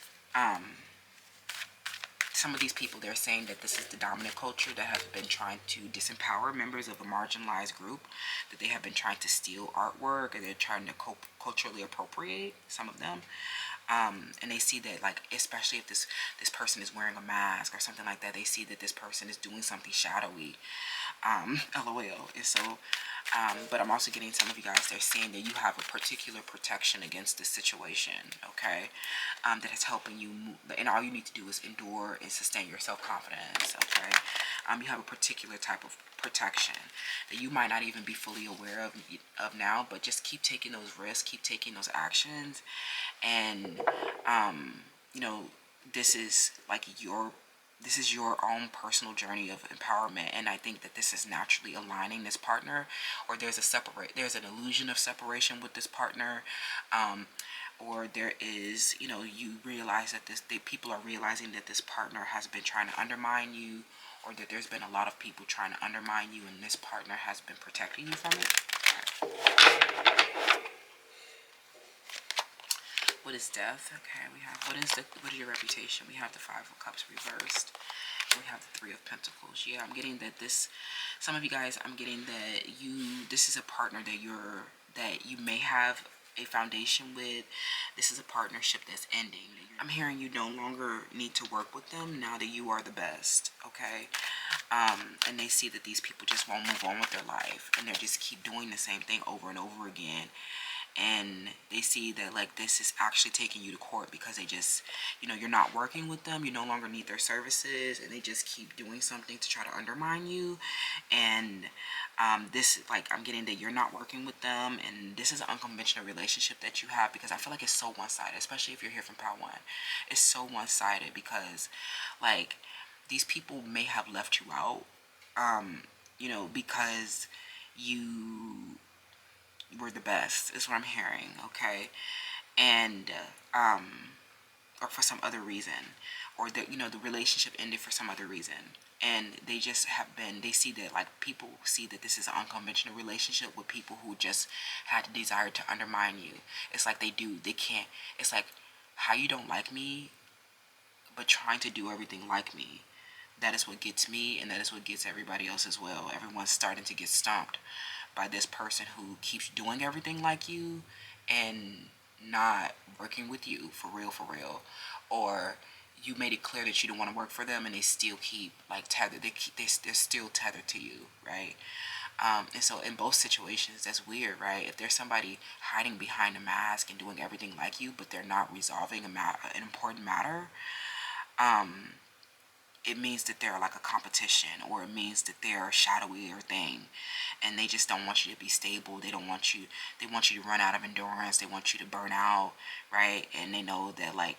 some of these people, they're saying that this is the dominant culture that has been trying to disempower members of a marginalized group, that they have been trying to steal artwork, and they're trying to culturally appropriate some of them. And they see that, like, especially if this person is wearing a mask or something like that, they see that this person is doing something shadowy. LOL. And so, but I'm also getting some of you guys, they're saying that you have a particular protection against this situation, okay? That is helping you move, and all you need to do is endure and sustain your self-confidence, okay? You have a particular type of protection that you might not even be fully aware of now, but just keep taking those risks, keep taking those actions, and you know, this is your own personal journey of empowerment. And I think that this is naturally aligning this partner, or there's an illusion of separation with this partner, or there is, you realize that people are realizing that this partner has been trying to undermine you, or that there's been a lot of people trying to undermine you, and this partner has been protecting you from it. What is death? Okay, we have, what is your reputation? We have the Five of Cups reversed. We have the Three of Pentacles. Yeah, I'm getting that some of you guys, I'm getting that this is a partner that you may have a foundation with. This is a partnership that's ending. I'm hearing you no longer need to work with them now that you are the best, okay? And they see that these people just won't move on with their life, and they just keep doing the same thing over and over again. And they see that, like, this is actually taking you to court, because they just, you're not working with them, you no longer need their services, and they just keep doing something to try to undermine you. And this, like, I'm getting that you're not working with them, and this is an unconventional relationship that you have, because I feel like it's so one-sided, especially if you're here from Power 1. It's so one-sided, because, like, these people may have left you out, because you were the best, is what I'm hearing, okay? And or for some other reason, or the relationship ended for some other reason, and they just they see that, like, people see that this is an unconventional relationship with people who just had the desire to undermine you. It's like they can't, it's like, how you don't like me but trying to do everything like me. That is what gets me, and that is what gets everybody else as well. Everyone's starting to get stomped by this person who keeps doing everything like you and not working with you for real, or you made it clear that you don't want to work for them, and they still keep, like, tethered. They're still tethered to you, right? And so in both situations, that's weird, right? If there's somebody hiding behind a mask and doing everything like you, but they're not resolving an important matter, it means that they're like a competition, or it means that they're a shadowier thing, and they just don't want you to be stable. They want you to run out of endurance. They want you to burn out, right? And they know that, like,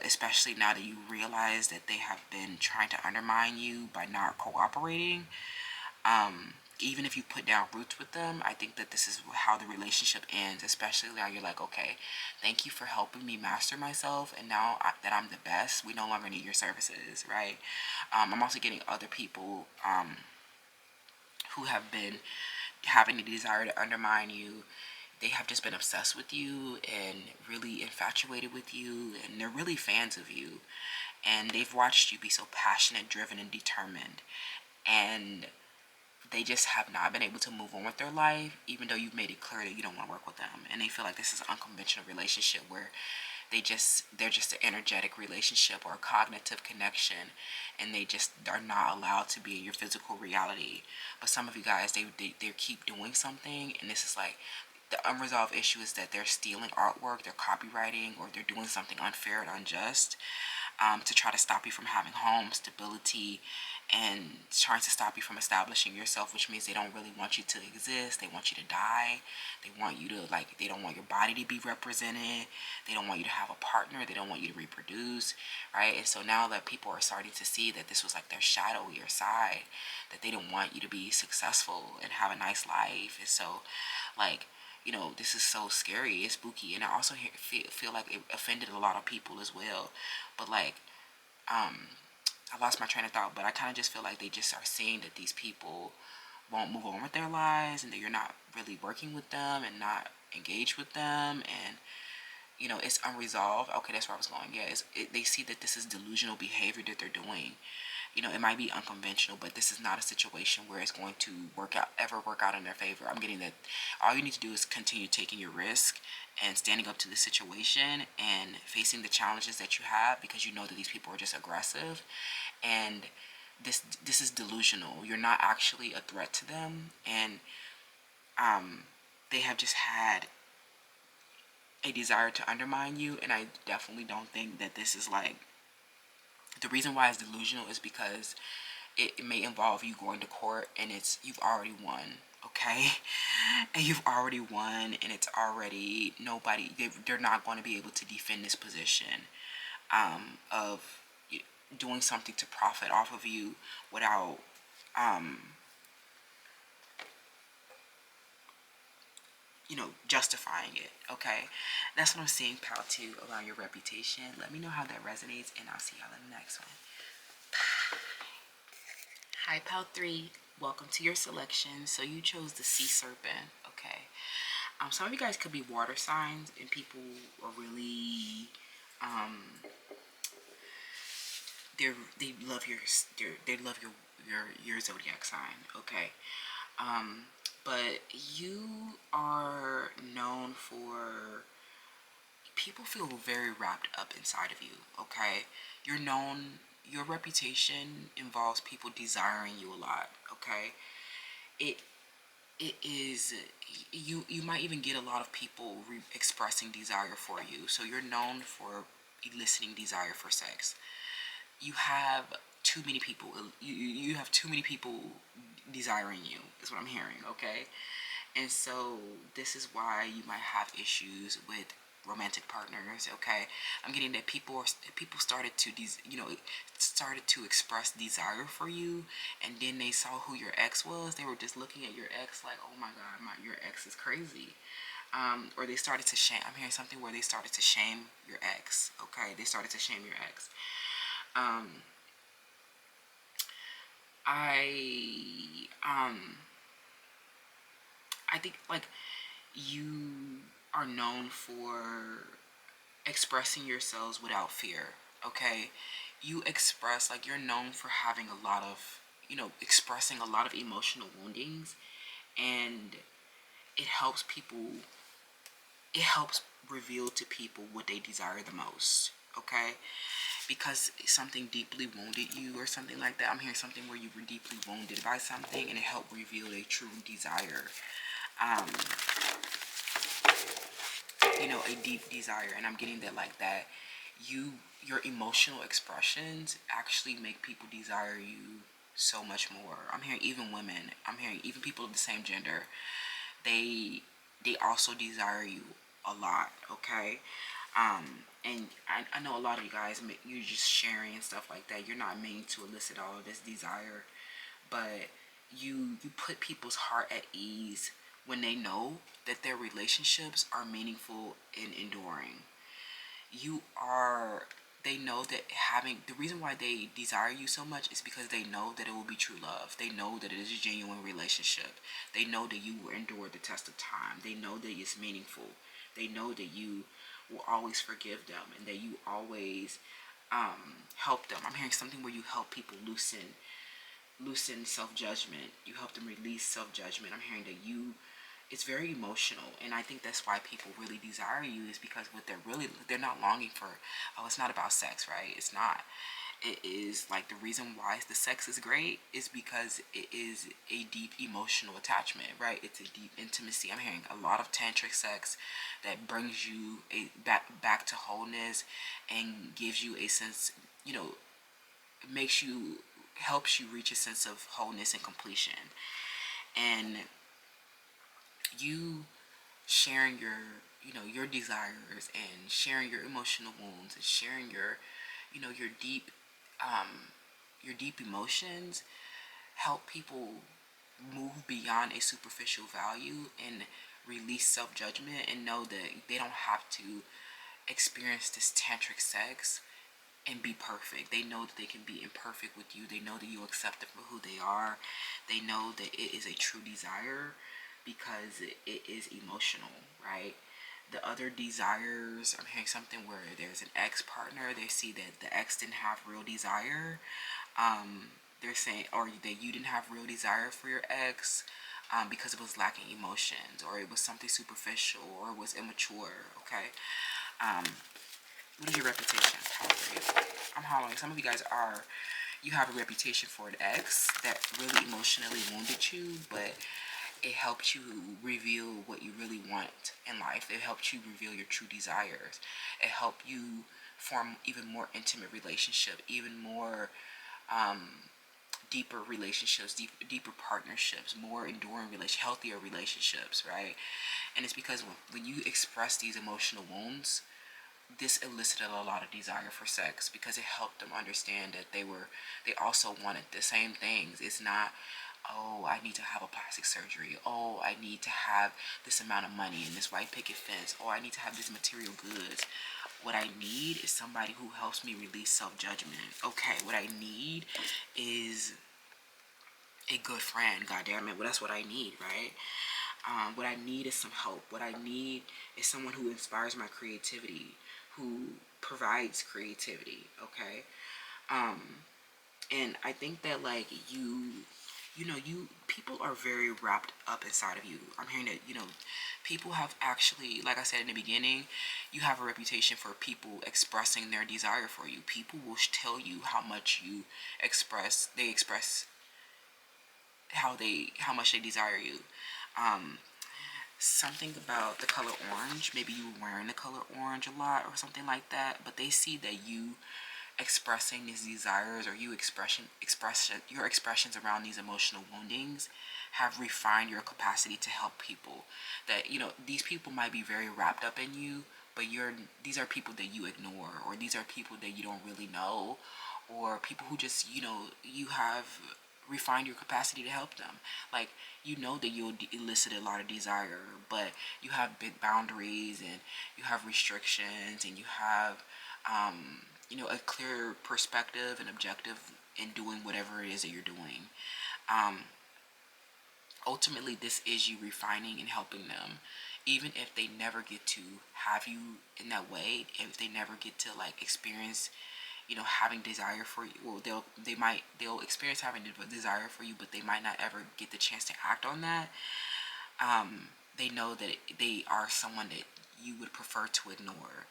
especially now that you realize that they have been trying to undermine you by not cooperating, even if you put down roots with them, I think that this is how the relationship ends. Especially now you're like, okay, thank you for helping me master myself, and now that I'm the best, we no longer need your services, right? I'm also getting other people who have been having a desire to undermine you. They have just been obsessed with you and really infatuated with you, and they're really fans of you, and they've watched you be so passionate, driven, and determined, and they just have not been able to move on with their life, even though you've made it clear that you don't want to work with them. And they feel like this is an unconventional relationship where they're just an energetic relationship or a cognitive connection, and they just are not allowed to be in your physical reality. But some of you guys, they keep doing something, and this is like, the unresolved issue is that they're stealing artwork, they're copywriting, or they're doing something unfair and unjust, to try to stop you from having home, stability, and trying to stop you from establishing yourself, which means they don't really want you to exist. They want you to die. They want you to, like, they don't want your body to be represented. They don't want you to have a partner. They don't want you to reproduce, right? And so now that people are starting to see that this was like their shadowier side, that they didn't want you to be successful and have a nice life. And so, like, you know, this is so scary. It's spooky. And I also feel like it offended a lot of people as well. But, like, I lost my train of thought, but I kind of just feel like they just are seeing that these people won't move on with their lives, and that you're not really working with them and not engaged with them, and you know, it's unresolved. Okay, that's where I was going. Yeah, they see that this is delusional behavior that they're doing. You know, it might be unconventional, but this is not a situation where it's going to ever work out in their favor. I'm getting that all you need to do is continue taking your risk and standing up to the situation and facing the challenges that you have, because you know that these people are just aggressive, and this is delusional. You're not actually a threat to them, and they have just had a desire to undermine you, and I definitely don't think that this is like, the reason why it's delusional is because it may involve you going to court, and you've already won, okay? And you've already won, and it's already they're not going to be able to defend this position of doing something to profit off of you without you know, justifying it, okay? That's what I'm seeing, pal 2, around your reputation. Let me know how that resonates, and I'll see y'all in the next one. Hi, pal 3. Welcome to your selection. So you chose the sea serpent, okay? Some of you guys could be water signs, and people are really, they love your zodiac sign, okay? But you are known for, people feel very wrapped up inside of you, okay? Your reputation involves people desiring you a lot, okay? It is, you might even get a lot of people expressing desire for you. So you're known for eliciting desire for sex. You have too many people, you have too many people desiring you, is what I'm hearing, okay? And so this is why you might have issues with romantic partners, okay? I'm getting that people started to started to express desire for you, and then they saw who your ex was. They were just looking at your ex like, oh my god, your ex is crazy. Or they started to shame. I'm hearing something where they started to shame your ex, okay? They started to shame your ex. I think, like, you are known for expressing yourselves without fear, okay? You express, like, you're known for having a lot of, expressing a lot of emotional woundings, and it helps reveal to people what they desire the most, okay? Because something deeply wounded you or something like that. I'm hearing something where you were deeply wounded by something, and it helped reveal a true desire. A deep desire. And I'm getting that, like, that your emotional expressions actually make people desire you so much more. I'm hearing even women. I'm hearing even people of the same gender. They also desire you a lot, okay? And I know a lot of you guys, you're just sharing and stuff like that. You're not meaning to elicit all of this desire, but you put people's heart at ease when they know that their relationships are meaningful and enduring. They know that the reason why they desire you so much is because they know that it will be true love. They know that it is a genuine relationship. They know that you will endure the test of time. They know that it's meaningful. They know that you will always forgive them, and that you always help them. I'm hearing something where you help people loosen self-judgment. You help them release self-judgment. I'm hearing that it's very emotional, and I think that's why people really desire you, is because they're not longing for, oh, it's not about sex, right? It's not. It is, like, the reason why the sex is great is because it is a deep emotional attachment, right? It's a deep intimacy. I'm hearing a lot of tantric sex that brings you back to wholeness and gives you a sense, makes you helps you reach a sense of wholeness and completion. And you sharing your, your desires, and sharing your emotional wounds, and sharing your, your deep emotions, help people move beyond a superficial value and release self-judgment, and know that they don't have to experience this tantric sex and be perfect. They know that they can be imperfect with you. They know that you accept them for who they are. They know that it is a true desire because it is emotional, right? The other desires, I'm hearing something where there's an ex-partner, they see that the ex didn't have real desire. They're saying, or that you didn't have real desire for your ex, because it was lacking emotions, or it was something superficial, or it was immature, okay? What is your reputation? I'm hollering. Some of you guys you have a reputation for an ex that really emotionally wounded you, but it helped you reveal what you really want in life. It helped you reveal your true desires. It helped you form even more intimate relationship, even more deeper relationships, deeper partnerships, more enduring healthier relationships, right? And it's because when you express these emotional wounds, this elicited a lot of desire for sex, because it helped them understand that they also wanted the same things. It's not, oh, I need to have a plastic surgery. Oh, I need to have this amount of money and this white picket fence. Oh, I need to have this material goods. What I need is somebody who helps me release self-judgment. Okay, what I need is a good friend. God damn it, well, that's what I need, right? What I need is some help. What I need is someone who inspires my creativity, who provides creativity, okay? And I think that, like, people are very wrapped up inside of you. I'm hearing that, people have actually, like I said in the beginning, you have a reputation for people expressing their desire for you. People will tell you how much they express how much they desire you. Something about the color orange, maybe you were wearing the color orange a lot or something like that, but they see that you expressing these desires, or your expressions around these emotional woundings have refined your capacity to help people. That, these people might be very wrapped up in you, but these are people that you ignore, or these are people that you don't really know, or people who just, you have refined your capacity to help them. Like, that you'll elicit a lot of desire, but you have big boundaries, and you have restrictions, and you have a clear perspective and objective in doing whatever it is that you're doing. Ultimately, this is you refining and helping them, even if they never get to have you in that way. If they never get to, like, experience having desire for you. Well, they'll experience having desire for you, but they might not ever get the chance to act on that. They know that they are someone that you would prefer to ignore.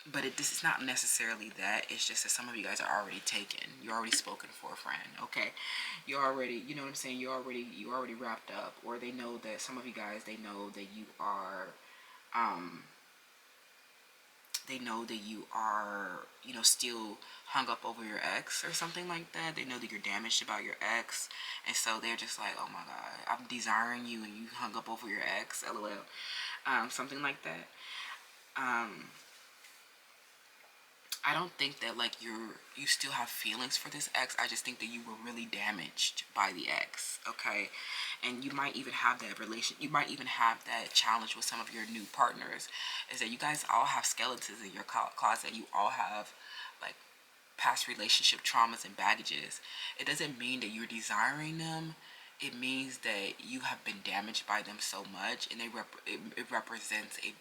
But this is not necessarily that. It's just that some of you guys are already taken. You're already spoken for, friend. Okay, you're already, you know what I'm saying. You're already wrapped up. Or they know that some of you guys, they know that you are, still hung up over your ex or something like that. They know that you're damaged about your ex, and so they're just like, oh my God, I'm desiring you and you hung up over your ex, lol. Something like that. I don't think that, like, you still have feelings for this ex. I just think that you were really damaged by the ex, okay? And you might even have you might even have that challenge with some of your new partners, is that you guys all have skeletons in your closet. You all have, like, past relationship traumas and baggages. It doesn't mean that you're desiring them. It means that you have been damaged by them so much, and it represents it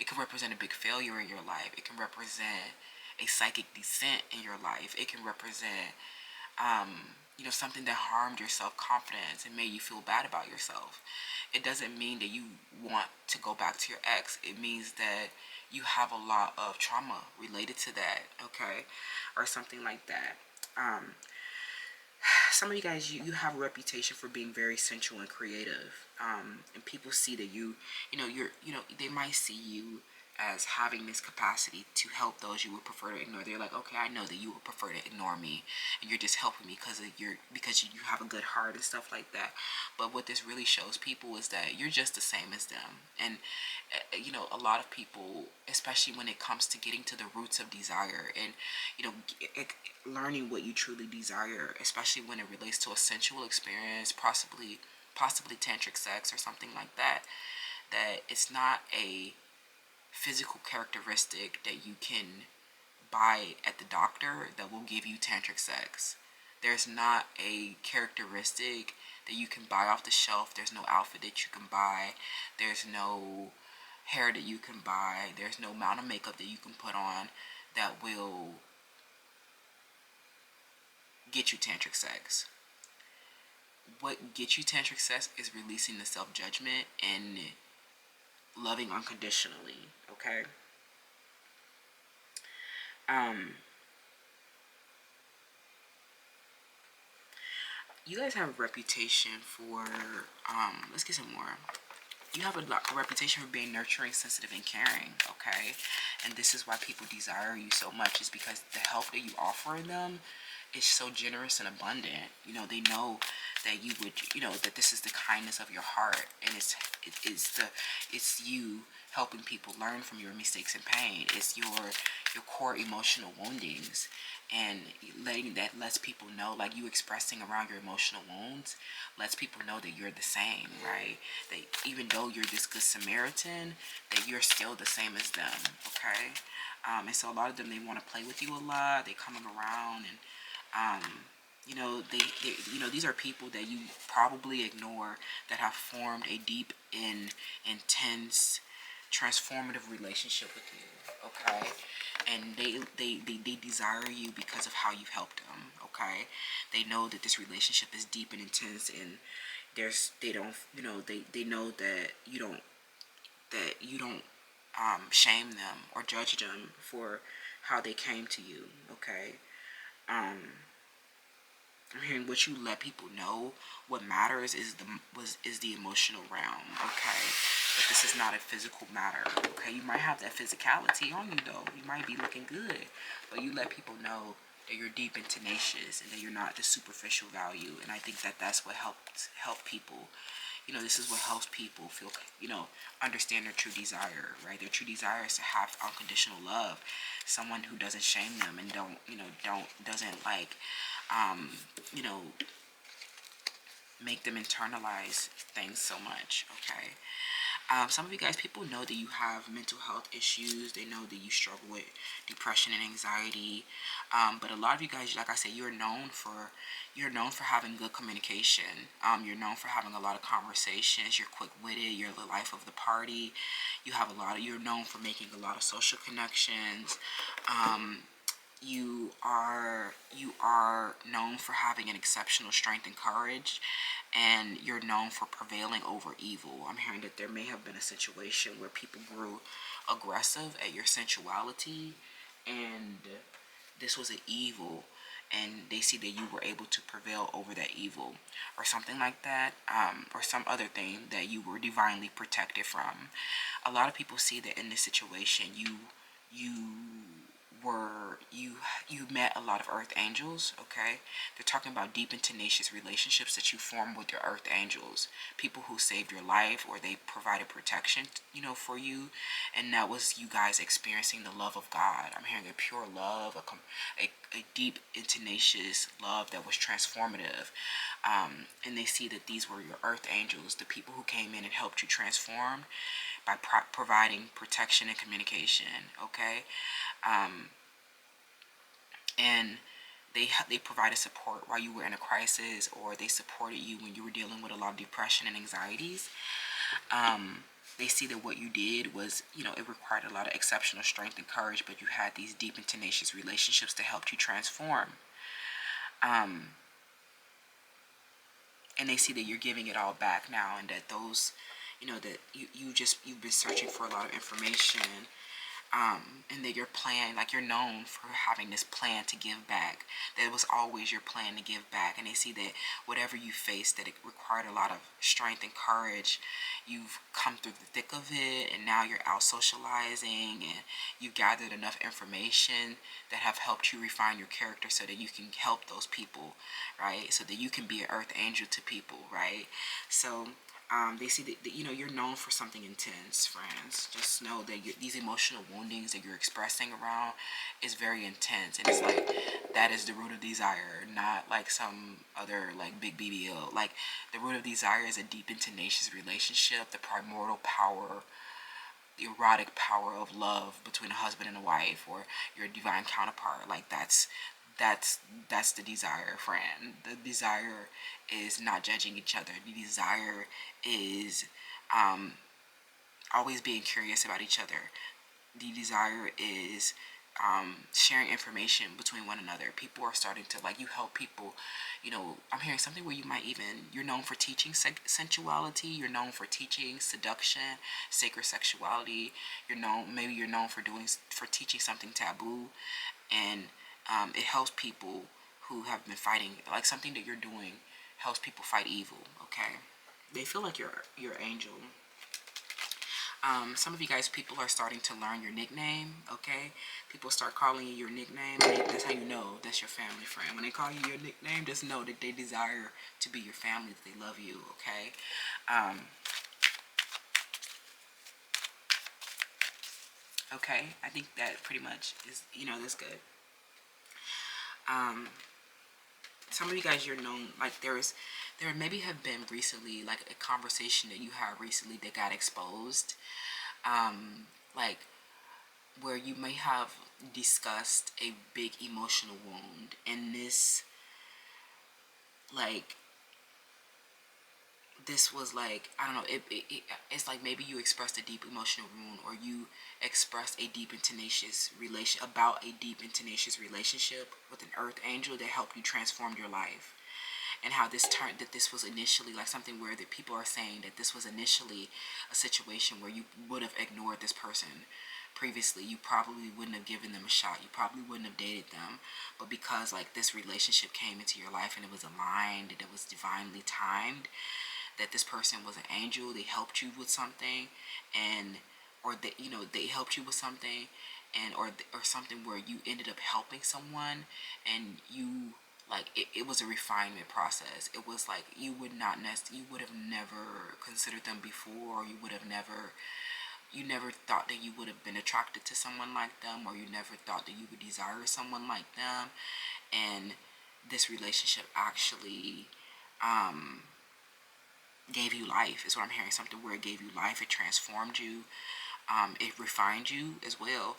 can represent a big failure in your life. It can represent a psychic descent in your life. It can represent, something that harmed your self-confidence and made you feel bad about yourself. It doesn't mean that you want to go back to your ex. It means that you have a lot of trauma related to that, okay? Or something like that. Some of you guys, you have a reputation for being very sensual and creative, and people see that they might see you as having this capacity to help those you would prefer to ignore. They're like, okay, I know that you would prefer to ignore me, and you're just helping me because you have a good heart and stuff like that. But what this really shows people is that you're just the same as them. And a lot of people, especially when it comes to getting to the roots of desire, and learning what you truly desire, especially when it relates to a sensual experience, possibly tantric sex or something like that, that it's not a physical characteristic that you can buy at the doctor that will give you tantric sex. There's not a characteristic that you can buy off the shelf. There's no outfit that you can buy. There's no hair that you can buy. There's no amount of makeup that you can put on that will get you tantric sex. What gets you tantric sex is releasing the self-judgment and loving unconditionally, okay? You guys have a reputation for, let's get some more. You have a reputation for being nurturing, sensitive, and caring, okay? And this is why people desire you so much, is because the help that you offer them is so generous and abundant. They know that you would, that this is the kindness of your heart, and it's you helping people learn from your mistakes and pain. It's your core emotional woundings, and that lets people know, like you expressing around your emotional wounds lets people know that you're the same, right? That even though you're this good Samaritan, that you're still the same as them, okay? And so a lot of them, they want to play with you a lot. They coming around, and these are people that you probably ignore, that have formed a deep and intense transformative relationship with you, okay? And they desire you because of how you've helped them, okay? They know that this relationship is deep and intense, and they know that you don't shame them or judge them for how they came to you, okay? I'm hearing what you let people know. What matters is the emotional realm, okay? But this is not a physical matter, okay? You might have that physicality on you, though. You might be looking good, but you let people know that you're deep and tenacious, and that you're not the superficial value. And I think that that's what help people. This is what helps people feel, understand their true desire, right? Their true desire is to have unconditional love, someone who doesn't shame them and doesn't like, make them internalize things so much, okay? Some of you guys, people know that you have mental health issues. They know that you struggle with depression and anxiety. But a lot of you guys, like I said, you're known for having good communication. You're known for having a lot of conversations. You're quick-witted. You're the life of the party. You're known for making a lot of social connections. You are known for having an exceptional strength and courage, and you're known for prevailing over evil. I'm hearing that there may have been a situation where people grew aggressive at your sensuality, and this was an evil, and they see that you were able to prevail over that evil, or something like that, or some other thing that you were divinely protected from. A lot of people see that in this situation, you met a lot of earth angels, okay? They're talking about deep and tenacious relationships that you formed with your earth angels, people who saved your life, or they provided protection, for you, and that was you guys experiencing the love of God. I'm hearing a pure love, a deep and tenacious love that was transformative, and they see that these were your earth angels, the people who came in and helped you transform by providing protection and communication, okay? And they provided support while you were in a crisis, or they supported you when you were dealing with a lot of depression and anxieties. They see that what you did was, it required a lot of exceptional strength and courage, but you had these deep and tenacious relationships that helped you transform. And they see that you're giving it all back now, and that those, that you've been searching for a lot of information, and that your plan, like you're known for having this plan to give back, that it was always your plan to give back. And they see that whatever you faced, that it required a lot of strength and courage, you've come through the thick of it, and now you're out socializing, and you've gathered enough information that have helped you refine your character so that you can help those people, right? So that you can be an earth angel to people, right? So they see that, you know, you're known for something intense, friends. Just know that these emotional woundings that you're expressing around is very intense, and it's like that is the root of desire, not like some other like big BBL. Like the root of desire is a deep and tenacious relationship, the primordial power, the erotic power of love between a husband and a wife, or your divine counterpart. Like that's the desire, friend. The desire is not judging each other. The desire is always being curious about each other. The desire is sharing information between one another. People are starting to, like, you help people. You know, I'm hearing something where you might even, you're known for teaching sensuality. You're known for teaching seduction, sacred sexuality. Maybe you're known for teaching something taboo, and it helps people who have been fighting, like something that you're doing helps people fight evil. Okay, they feel like you're angel. Some of you guys, people are starting to learn your nickname. Okay, people start calling you your nickname. That's how you know that's your family, friend. When they call you your nickname, just know that they desire to be your family, that they love you. Okay. Okay, I think that pretty much is, you know, that's good. Some of you guys, you're known, like there maybe have been recently like a conversation that you had recently that got exposed, like where you may have discussed a big emotional wound, and like this was like, I don't know, it's like maybe you expressed a deep emotional wound, or you expressed a deep and tenacious relationship with an earth angel that helped you transform your life. And how this was initially like something where that people are saying that this was initially a situation where you would have ignored this person previously. You probably wouldn't have given them a shot. You probably wouldn't have dated them. But because like this relationship came into your life and it was aligned and it was divinely timed, that this person was an angel, they helped you with something, and or they, you know, they helped you with something, and or something where you ended up helping someone, and you, like, it was a refinement process. It was like you would have never considered them before, or you never thought that you would have been attracted to someone like them, or you never thought that you would desire someone like them. And this relationship actually gave you life, is what I'm hearing. Something where it gave you life, it transformed you, it refined you as well.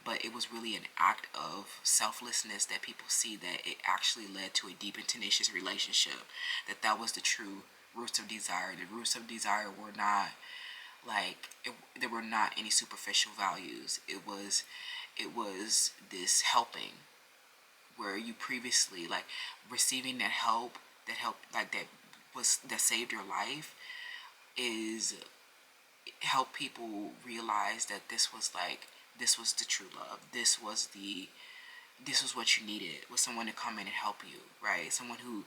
But it was really an act of selflessness that people see, that it actually led to a deep and tenacious relationship, that was the true roots of desire. The roots of desire were not like there were not any superficial values. It was this helping, where you previously, like, receiving that help like that saved your life, is help people realize that this was the true love. This was what you needed, was someone to come in and help you, right? Someone who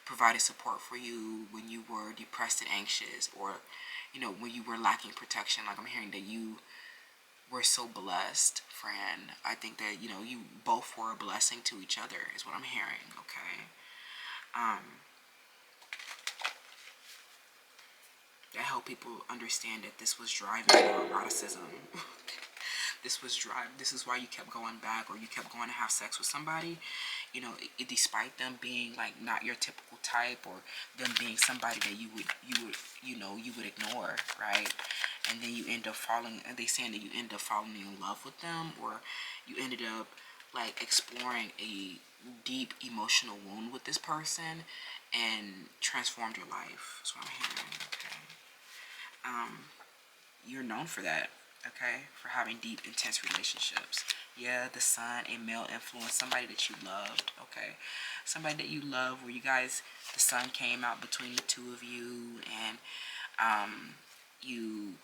provided support for you when you were depressed and anxious, or, you know, when you were lacking protection. Like, I'm hearing that you were so blessed, friend. I think that, you know, you both were a blessing to each other, is what I'm hearing. Okay. That help people understand that this was driving your eroticism. This is why you kept going back, or you kept going to have sex with somebody, you know, despite them being like not your typical type, or them being somebody that you would ignore, right? And then you end up falling, and they saying that you end up falling in love with them, or you ended up like exploring a deep emotional wound with this person and transformed your life. That's what I'm hearing. Okay. You're known for that, okay? For having deep, intense relationships. Yeah, the sun, a male influence, somebody that you loved, okay? Somebody that you love, where you guys, the sun came out between the two of you, and you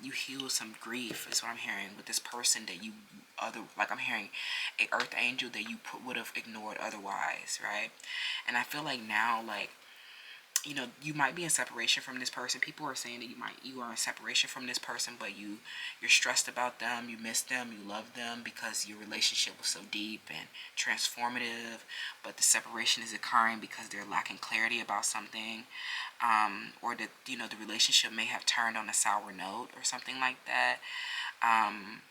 heal some grief is what I'm hearing with this person that you like I'm hearing a earth angel that you would have ignored otherwise, right? And I feel like now, like, you might be in separation from this person. People are saying that you are in separation from this person, but you're stressed about them, you miss them, you love them because your relationship was so deep and transformative. But the separation is occurring because they're lacking clarity about something, or that the relationship may have turned on a sour note or something like that. Um,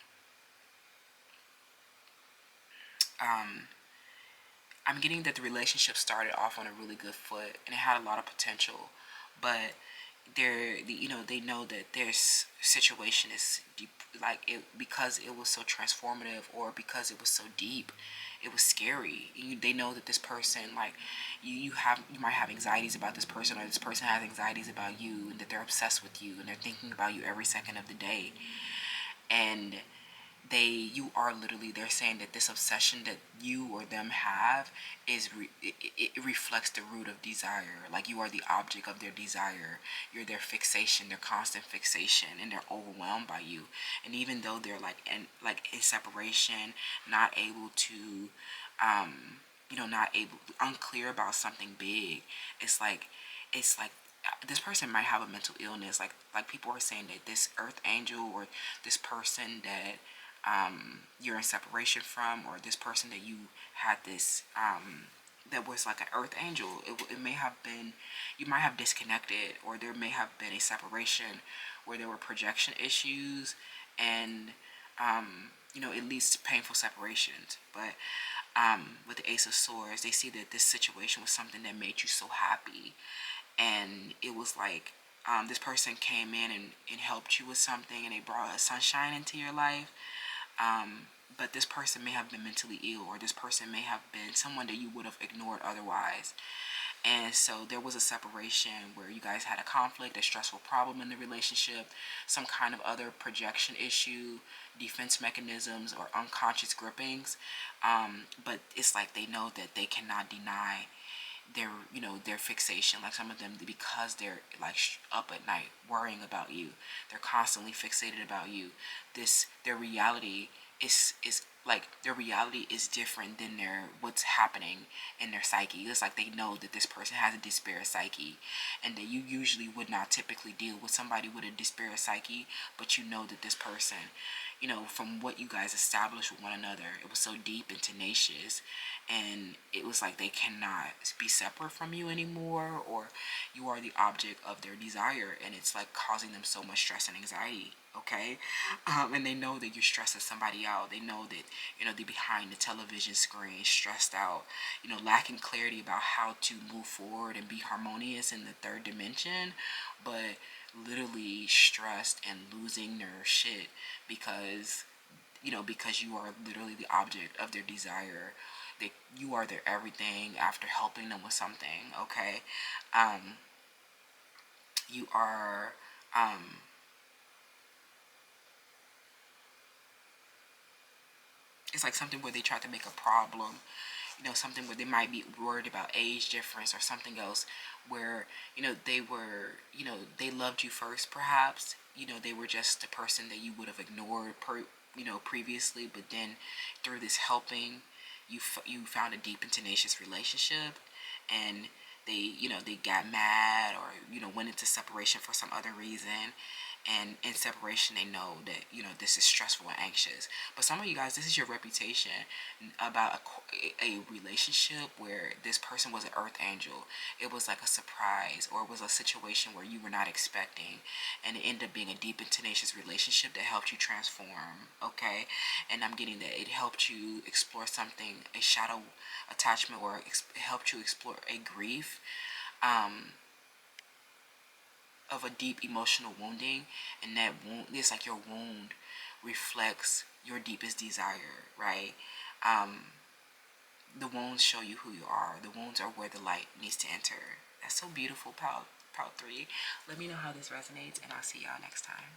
um, I'm getting that the relationship started off on a really good foot and it had a lot of potential, but they know that their situation is deep, like it, because it was so transformative or because it was so deep, it was scary. They know that this person, like, you might have anxieties about this person, or this person has anxieties about you, and that they're obsessed with you and they're thinking about you every second of the day. And you are literally, they're saying that this obsession that you or them have is it reflects the root of desire. Like, you are the object of their desire, you're their fixation, their constant fixation, and they're overwhelmed by you. And even though they're in separation, not able to not able, unclear about something big, it's like this person might have a mental illness. Like people are saying that this earth angel, or this person that you're in separation from, or this person that you had this that was like an earth angel, it may have been, you might have disconnected, or there may have been a separation where there were projection issues, and it leads to painful separations. But with the Ace of Swords, they see that this situation was something that made you so happy, and it was like this person came in and helped you with something, and they brought a sunshine into your life. But this person may have been mentally ill, or this person may have been someone that you would have ignored otherwise. And so there was a separation where you guys had a conflict, a stressful problem in the relationship, some kind of other projection issue, defense mechanisms, or unconscious grippings. But it's like they know that they cannot deny their fixation. Like, some of them, because they're like up at night worrying about you, they're constantly fixated about you. Their reality is like, their reality is different than what's happening in their psyche. It's like they know that this person has a despair psyche, and that you usually would not typically deal with somebody with a despair psyche, but you know that this person, from what you guys established with one another, it was so deep and tenacious, and it was like they cannot be separate from you anymore, or you are the object of their desire, and it's like causing them so much stress and anxiety. Okay. And they know that you're stressing somebody out. They know that they're behind the television screen, stressed out, lacking clarity about how to move forward and be harmonious in the third dimension, but literally stressed and losing their shit because you are literally the object of their desire. That you are their everything after helping them with something. Okay. You are it's like something where they try to make a problem, something where they might be worried about age difference or something else, where they were, they loved you first, perhaps, they were just the person that you would have ignored previously, but then through this helping, you found a deep and tenacious relationship, and they got mad, or went into separation for some other reason. And in separation, they know that this is stressful and anxious. But some of you guys, this is your reputation about a relationship where this person was an earth angel. It was like a surprise, or it was a situation where you were not expecting, and it ended up being a deep and tenacious relationship that helped you transform. Okay. And I'm getting that it helped you explore something, a shadow attachment, or it helped you explore a grief of a deep emotional wounding. And that wound, it's like your wound reflects your deepest desire, right? The wounds show you who you are. The wounds are where the light needs to enter. That's so beautiful, Pal 3. Let me know how this resonates, and I'll see y'all next time.